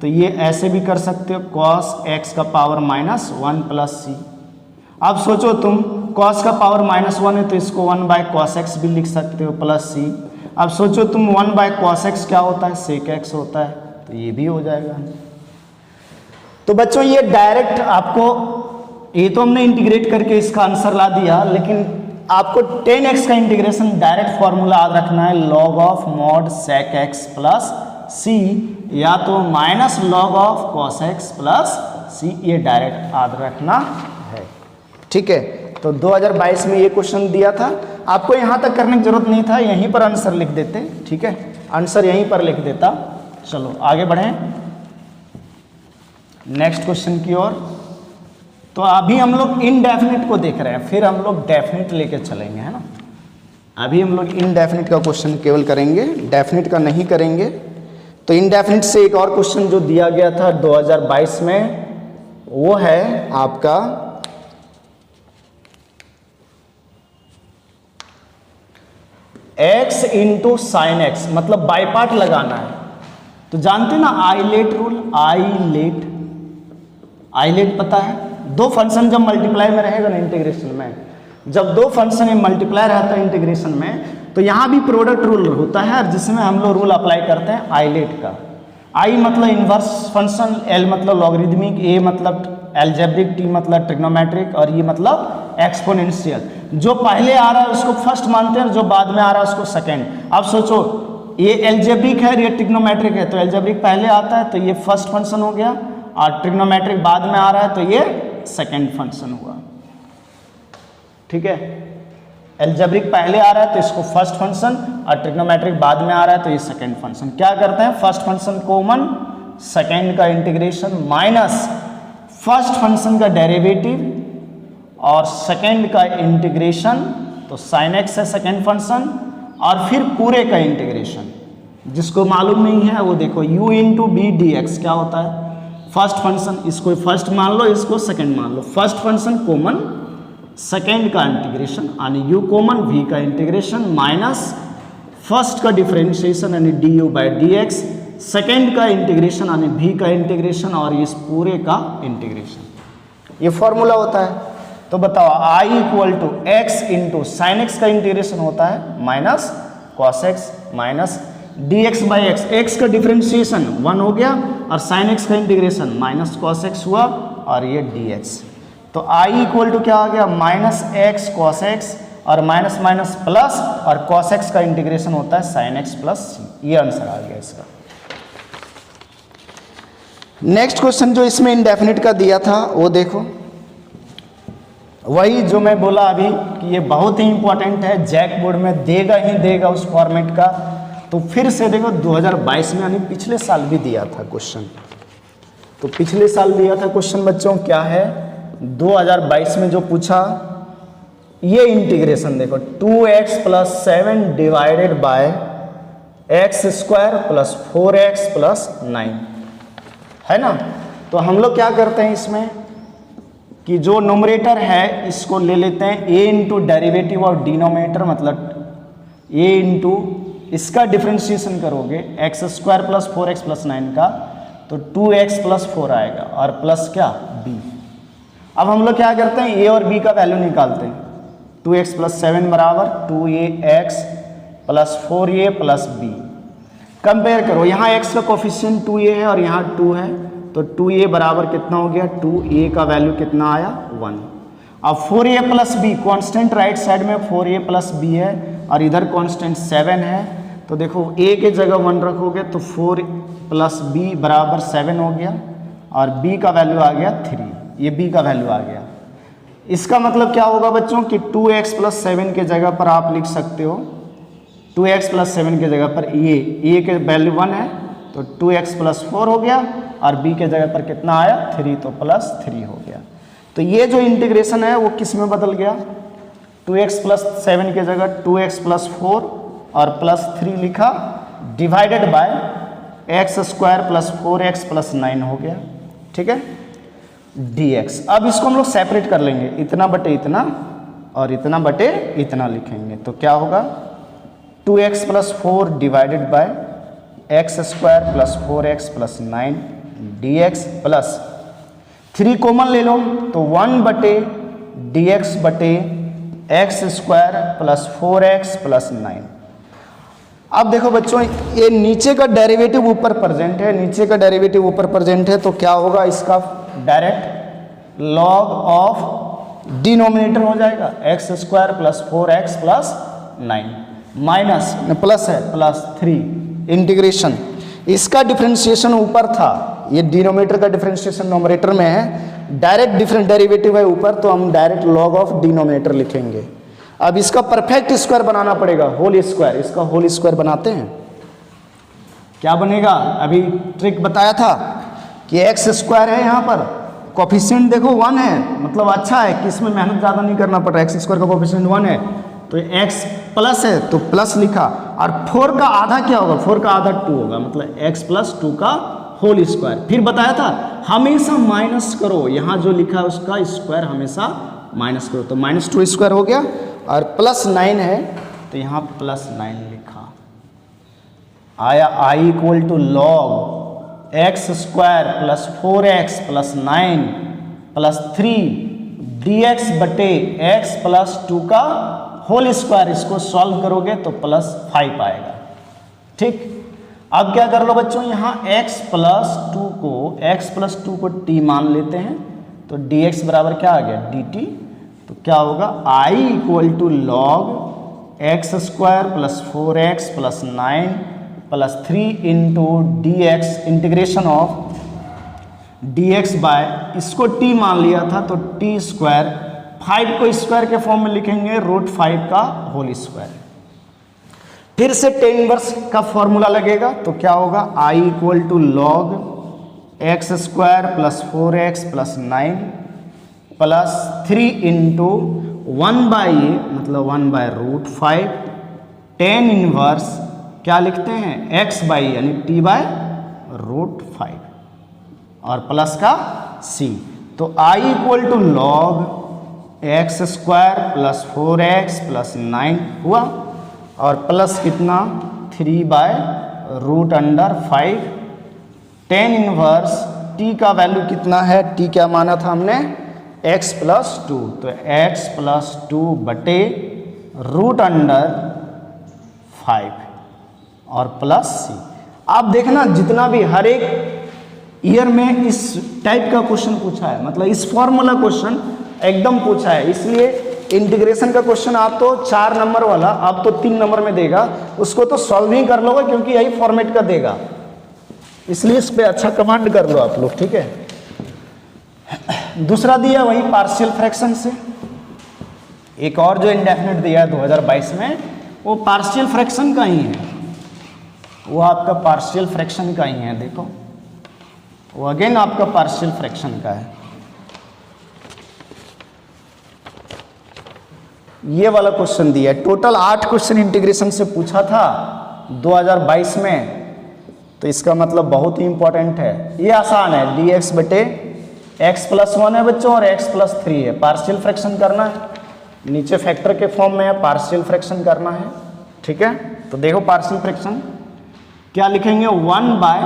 तो ये ऐसे भी कर सकते हो कॉस एक्स का पावर -1 प्लस सी। अब सोचो तुम कॉस का पावर -1 है तो इसको 1/cos x भी लिख सकते हो प्लस सी। अब सोचो तुम 1/cos x क्या होता है, sec x होता है, तो ये भी हो जाएगा। तो बच्चों ये डायरेक्ट आपको, ये तो हमने इंटीग्रेट करके इसका आंसर ला दिया, लेकिन आपको 10x का इंटीग्रेशन डायरेक्ट फॉर्मूला याद रखना है, log of mod sec x plus c, या तो minus log of cos x plus c, ये डायरेक्ट याद रखना है। ठीक है, तो 2022 में ये क्वेश्चन दिया था, आपको यहाँ तक करने की जरूरत नहीं था, यहीं पर आंसर लिख देते। ठीक है, आंसर यहीं पर लिख देता। चलो आगे बढ़ें नेक्स्ट क्वेश्चन की ओर। तो अभी हम लोग इनडेफिनिट को देख रहे हैं, फिर हम लोग डेफिनिट लेके चलेंगे, है ना। अभी हम लोग इनडेफिनिट का क्वेश्चन केवल करेंगे, डेफिनिट का नहीं करेंगे। तो इनडेफिनिट से एक और क्वेश्चन जो दिया गया था 2022 में, वो है आपका x इंटू साइन एक्स, मतलब बाई पार्ट लगाना है। तो जानते ना आइलेट रूल, आइलेट पता है, दो फंक्शन जब मल्टीप्लाई में रहेगा ना इंटीग्रेशन में, जब दो फंक्शन में मल्टीप्लाई रहता है इंटीग्रेशन में, तो यहाँ भी प्रोडक्ट रूल होता है, जिसमें हम लोग रूल अप्लाई करते हैं आइलेट का। आई मतलब इन्वर्स फंक्शन, एल मतलब लॉगरिदमिक, ए मतलब एल्जेब्रिक, टी मतलब ट्रिग्नोमेट्रिक, और ये मतलब एक्सपोनेंशियल। जो पहले आ रहा है उसको फर्स्ट मानते हैं, जो बाद में आ रहा है उसको सेकेंड। अब सोचो ये एल्जेब्रिक है, ये ट्रिग्नोमेट्रिक है, तो एल्जेब्रिक पहले आता है तो ये फर्स्ट फंक्शन हो गया, और ट्रिग्नोमेट्रिक बाद में आ रहा है तो ये सेकेंड फंक्शन हुआ। ठीक है, एल्जेब्रिक पहले आ रहा है तो इसको फर्स्ट फंक्शन, और ट्रिग्नोमेट्रिक बाद में आ रहा है तो ये सेकेंड फंक्शन। क्या करते हैं, फर्स्ट फंक्शन कॉमन, सेकेंड का इंटीग्रेशन माइनस फर्स्ट फंक्शन का डेरिवेटिव और सेकेंड का इंटीग्रेशन तो साइन एक्स है सेकेंड फंक्शन, और फिर पूरे का इंटीग्रेशन। जिसको मालूम नहीं है वो देखो, u into b d x क्या होता है, फर्स्ट फंक्शन, इसको फर्स्ट मान लो, इसको सेकंड मान लो, फर्स्ट फंक्शन कॉमन, सेकंड का इंटीग्रेशन यानी u कॉमन, v का इंटीग्रेशन माइनस फर्स्ट का डिफरेंशिएशन यानी du by D x, second का इंटीग्रेशन यानी v का इंटीग्रेशन, और इस पूरे का इंटीग्रेशन। ये फॉर्मूला होता है। तो बताओ i equal to x into sine x का इंटीग्रेशन होता है minus cos x minus d x by x, x का डिफरेंशिएशन 1 हो गया और साइन एक्स का इंटीग्रेशन माइनस कॉस एक्स हुआ और ये डी एक्स। तो i इक्वल टू क्या आ गया, माइनस एक्स कॉस एक्स और माइनस माइनस प्लस, और कॉस एक्स का इंटीग्रेशन होता है साइन एक्स प्लस सी। ये आंसर आ गया इसका। नेक्स्ट क्वेश्चन जो इसमें इंडेफिनिट का दिया था वो देखो, वही जो मैं बोला अभी कि ये बहुत ही इंपॉर्टेंट है, जैक बोर्ड में देगा ही देगा उस फॉर्मेट का। तो फिर से देखो 2022 में यानी पिछले साल भी दिया था क्वेश्चन। तो पिछले साल दिया था क्वेश्चन बच्चों, क्या है 2022 में जो पूछा, ये इंटीग्रेशन देखो 2x plus 7 divided by x square plus 4x plus 9 है ना। तो हम लोग क्या करते हैं इसमें कि जो नोमरेटर है इसको ले लेते हैं a into derivative of denominator, मतलब a इंटू इसका डिफ्रेंशिएशन करोगे x square plus 4x plus 9 का, तो 2x प्लस 4 आएगा और प्लस क्या b। अब हम लोग क्या करते हैं, a और b का वैल्यू निकालते हैं। 2x प्लस 7 बराबर 2ax plus 4a plus b। Compare करो, यहाँ x का कोफिशिएंट 2a है और यहाँ 2 है, तो 2a बराबर कितना हो गया, 2a का वैल्यू कितना आया 1। अब 4a plus b constant, right side में 4a प्लस b है और इधर कांस्टेंट 7 है। तो देखो a के जगह 1 रखोगे तो 4 प्लस b बराबर 7 हो गया और b का वैल्यू आ गया 3, ये b का वैल्यू आ गया। इसका मतलब क्या होगा बच्चों कि 2x प्लस 7 के जगह पर आप लिख सकते हो, 2x प्लस 7 के जगह पर a के वैल्यू 1 है तो 2x प्लस 4 हो गया और b के जगह पर कितना आया 3, तो प्लस 3 हो गया। तो ये जो इंटीग्रेशन है वो किस में बदल गया, 2x प्लस 7 के जगह 2x प्लस 4 और प्लस 3 लिखा, divided by x square plus 4x plus 9 हो गया, ठीक है, dx। अब इसको हम लोग सेपरेट कर लेंगे, इतना बटे इतना और इतना बटे इतना लिखेंगे, तो क्या होगा 2x plus 4 divided by x square plus 4x plus 9 dx plus 3 common ले लो तो 1 बटे dx बटे x square plus 4x plus 9। अब देखो बच्चों ये नीचे का डेरिवेटिव ऊपर प्रेजेंट है, नीचे का डेरिवेटिव ऊपर प्रेजेंट है, तो क्या होगा इसका डायरेक्ट लॉग ऑफ डिनोमिनेटर हो जाएगा x square plus 4x plus 9 minus plus है प्लस 3 इंटीग्रेशन, इसका डिफरेंशिएशन ऊपर था, ये डिनोमिनेटर का डिफरेंशिएशन नोमरेटर में है, डायरेक्ट डिफरेंट डेरिवेटिव है ऊपर, तो हम डायरेक्ट लॉग ऑफ डिनोमिनेटर लिखेंगे। अब इसका परफेक्ट स्क्वायर बनाना पड़ेगा, होल स्क्वायर, इसका होल स्क्वायर बनाते हैं, क्या बनेगा, अभी ट्रिक बताया था कि एक्स स्क्वायर है, यहाँ पर कोफिशिएंट देखो 1 है, मतलब अच्छा है कि इसमें मेहनत ज़्यादा नहीं करना पड़ रहा, एक्स स्क्वायर का कोफिशिएंट 1 है तो x प्लस है तो प्लस लिखा, और 4 का आधा क्या होगा, 4 का आधा 2 होगा, मतलब x प्लस 2 का होल स्क्वायर। फिर बताया था हमेशा माइनस करो, यहाँ जो लिखा है उसका स्क्वायर हमेशा माइनस करो, तो माइनस 2 स्क्वायर हो गया और प्लस 9 है तो यहाँ प्लस 9 लिखा, आया i equal to log x square plus 4x plus 9 plus 3 dx बटे x प्लस 2 का होल स्क्वायर। इसको सॉल्व करोगे तो प्लस 5 आएगा, ठीक। अब क्या कर लो बच्चों, यहाँ x प्लस 2 को t मान लेते हैं, तो dx बराबर क्या आ गया dt, तो क्या होगा i equal to log x square plus 4x plus 9 plus 3 into dx, integration of dx by, इसको t मान लिया था तो t स्क्वायर, 5 को स्क्वायर के फॉर्म में लिखेंगे √5 का होल स्क्वायर। फिर से टेन इनवर्स का फॉर्मूला लगेगा, तो क्या होगा i equal to log x square plus 4x plus 9 plus 3 into 1 by a मतलब 1 बाय रूट 5 टेन इनवर्स क्या लिखते हैं x बाई यानी t बाय रूट 5 और प्लस का c। तो I equal to log x square plus 4x plus 9 हुआ और प्लस कितना 3 by root under 5 tan inverse t का वैल्यू कितना है, t क्या माना था हमने x प्लस 2, तो x प्लस 2 बटे रूट अंडर 5 और प्लस c। आप देखना जितना भी हर एक ईयर में इस टाइप का क्वेश्चन पूछा है, मतलब इस फॉर्मूला क्वेश्चन एकदम पूछा है, इसलिए इंटीग्रेशन का क्वेश्चन आप तो 4 नंबर वाला आप तो 3 नंबर में देगा, उसको तो सॉल्व ही कर लोगे क्योंकि यही फॉर्मेट का देगा, इसलिए इस पे अच्छा कमांड कर लो आप लोग, ठीक है। दूसरा दिया वही पार्शियल फ्रैक्शन से, एक और जो इंडेफिनिट दिया है 2022 में वो पार्शियल फ्रैक्शन का ही है, वो आपका पार्शियल फ्रैक्शन का ही है, देखो वो अगेन आपका पार्शियल फ्रैक्शन का है। ये वाला क्वेश्चन दिया है, टोटल 8 क्वेश्चन इंटीग्रेशन से पूछा था 2022 में, तो इसका मतलब बहुत ही इंपॉर्टेंट है। ये आसान है, dx बटे x प्लस 1 है बच्चों और x प्लस 3 है, पार्शियल फ्रैक्शन करना है, नीचे फैक्टर के फॉर्म में है, पार्शियल फ्रैक्शन करना है, ठीक है। तो देखो पार्शियल फ्रैक्शन क्या लिखेंगे, 1 बाय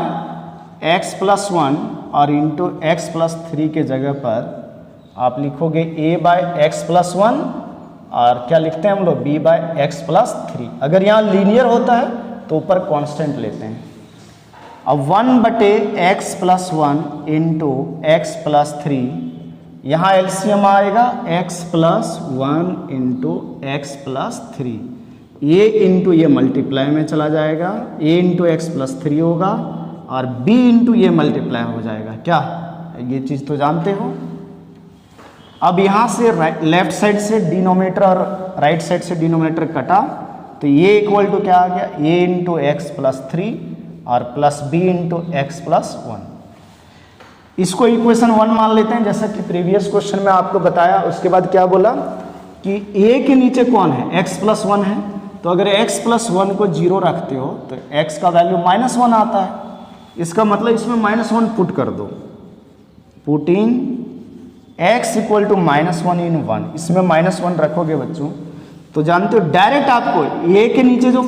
x प्लस 1 और इंटू एक्स प्लस 3 के जगह पर आप लिखोगे a बाय एक्स प्लस 1 और क्या लिखते हैं हम लोग b बाय एक्स प्लस 3। अगर यहाँ लीनियर होता है तो ऊपर कांस्टेंट लेते हैं। अब 1 बटे x plus 1 into x plus 3, यहाँ एलसीएम आएगा x plus 1 into x plus 3, ये इंटू ये मल्टीप्लाई में चला जाएगा, a इंटू एक्स प्लस 3 होगा और b इंटू ये मल्टीप्लाई हो जाएगा, क्या ये चीज़ तो जानते हो। अब यहाँ से लेफ्ट साइड से डिनोमिनेटर और राइट साइड से डिनोमिनेटर कटा, तो ये इक्वल टू क्या आ गया, a इंटू एक्स प्लस 3 और plus b into x plus 1। इसको इक्वेशन 1 मान लेते हैं, जैसा कि प्रीवियस क्वेश्चन में आपको बताया। उसके बाद क्या बोला कि a के नीचे कौन है, x प्लस 1 है, तो अगर x प्लस 1 को 0 रखते हो तो x का वैल्यू -1 आता है, इसका मतलब इसमें -1 पुट कर दो, पुटिंग x इक्वल टू -1 इन 1, इसमें -1 रखोगे बच्चों तो जानते हो डायरेक्ट आपको a के नीचे जो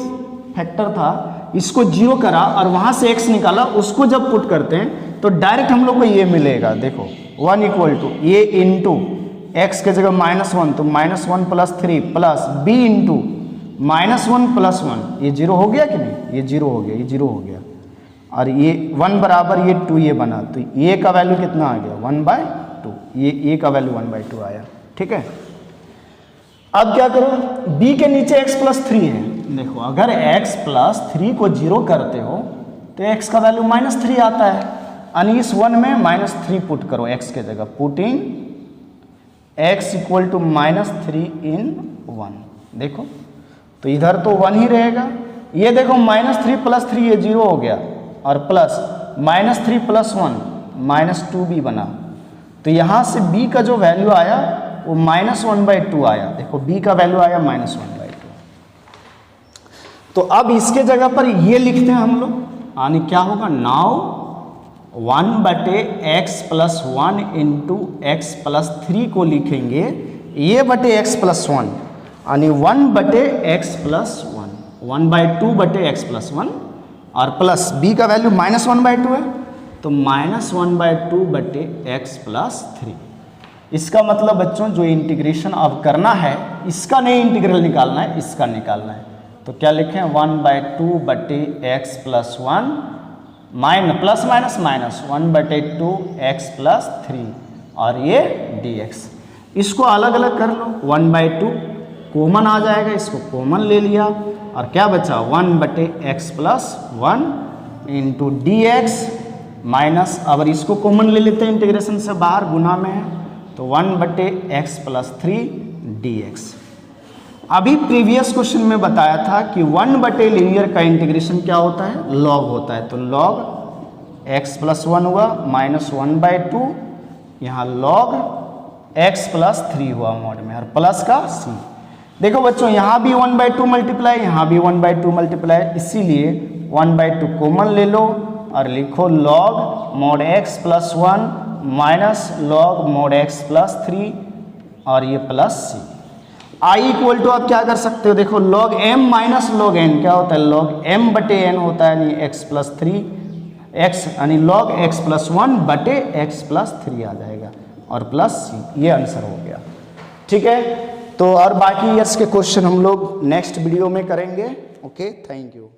फैक्टर था इसको 0 करा और वहां से x निकाला, उसको जब पुट करते हैं तो डायरेक्ट हम लोग को ये मिलेगा, देखो 1 equal to a into x के जगह -1 तो -1 plus 3 plus b into -1 plus 1, ये 0 हो गया कि नहीं, ये 0 हो गया, ये 0 हो गया और ये 1 बराबर ये 2 ये बना, तो a का वैल्यू कितना आ गया 1/2, ये a का वैल्यू 1/2 आया, ठीक है। अब क्या करो, b के नीचे x प्लस 3 है, देखो अगर x प्लस 3 को 0 करते हो तो x का वैल्यू -3 आता है, यानी इस 1 में -3 पुट करो x के जगह, पुटिंग x इक्वल टू -3 इन 1, देखो तो इधर तो 1 ही रहेगा, ये देखो -3 प्लस 3 ये 0 हो गया और प्लस -3 प्लस 1 -2b बना, तो यहाँ से b का जो वैल्यू आया वो -1/2 आया, देखो b का वैल्यू आया -1/2। तो अब इसके जगह पर ये लिखते हैं हम लोग, यानी क्या होगा, नाउ 1 बटे x plus 1 into x plus 3 को लिखेंगे ये बटे एक्स प्लस 1, यानी 1 बटे एक्स प्लस 1, 1/2 बटे एक्स प्लस 1 और प्लस b का वैल्यू -1/2 है तो -1/2 बटे एक्स प्लस 3। इसका मतलब बच्चों जो इंटीग्रेशन अब करना है इसका नहीं इंटीग्रल निकालना है, इसका निकालना है, तो क्या लिखें 1/2 बटे x plus 1 plus minus minus 1/2 x plus 3 और ये dx। इसको अलग अलग कर लो, 1/2 कॉमन आ जाएगा, इसको कॉमन ले लिया और क्या बचा 1/x plus 1 into dx minus, अगर इसको कॉमन ले लेते हैं इंटीग्रेशन से बाहर गुना में है तो 1/x प्लस 3 dx। अभी प्रीवियस क्वेश्चन में बताया था कि 1/लीनियर का इंटीग्रेशन क्या होता है, लॉग होता है, तो लॉग x प्लस 1 हुआ -1/2, यहाँ लॉग x प्लस 3 हुआ मॉड में, और प्लस का c। देखो बच्चों यहाँ भी 1/2 मल्टीप्लाई, यहाँ भी 1/2 मल्टीप्लाई, इसीलिए 1/2 कॉमन ले लो और लिखो log mod x plus 1 minus log mod x plus 3 और ये plus c। i equal to आप क्या कर सकते हो, देखो log m minus log n क्या होता है, log m बटे n होता है, यानी x प्लस 3 x यानी log x प्लस 1 बटे x प्लस 3 आ जाएगा और प्लस c, ये आंसर हो गया। ठीक है, तो और बाकी ईयर्स के क्वेश्चन हम लोग नेक्स्ट वीडियो में करेंगे। Okay, thank you.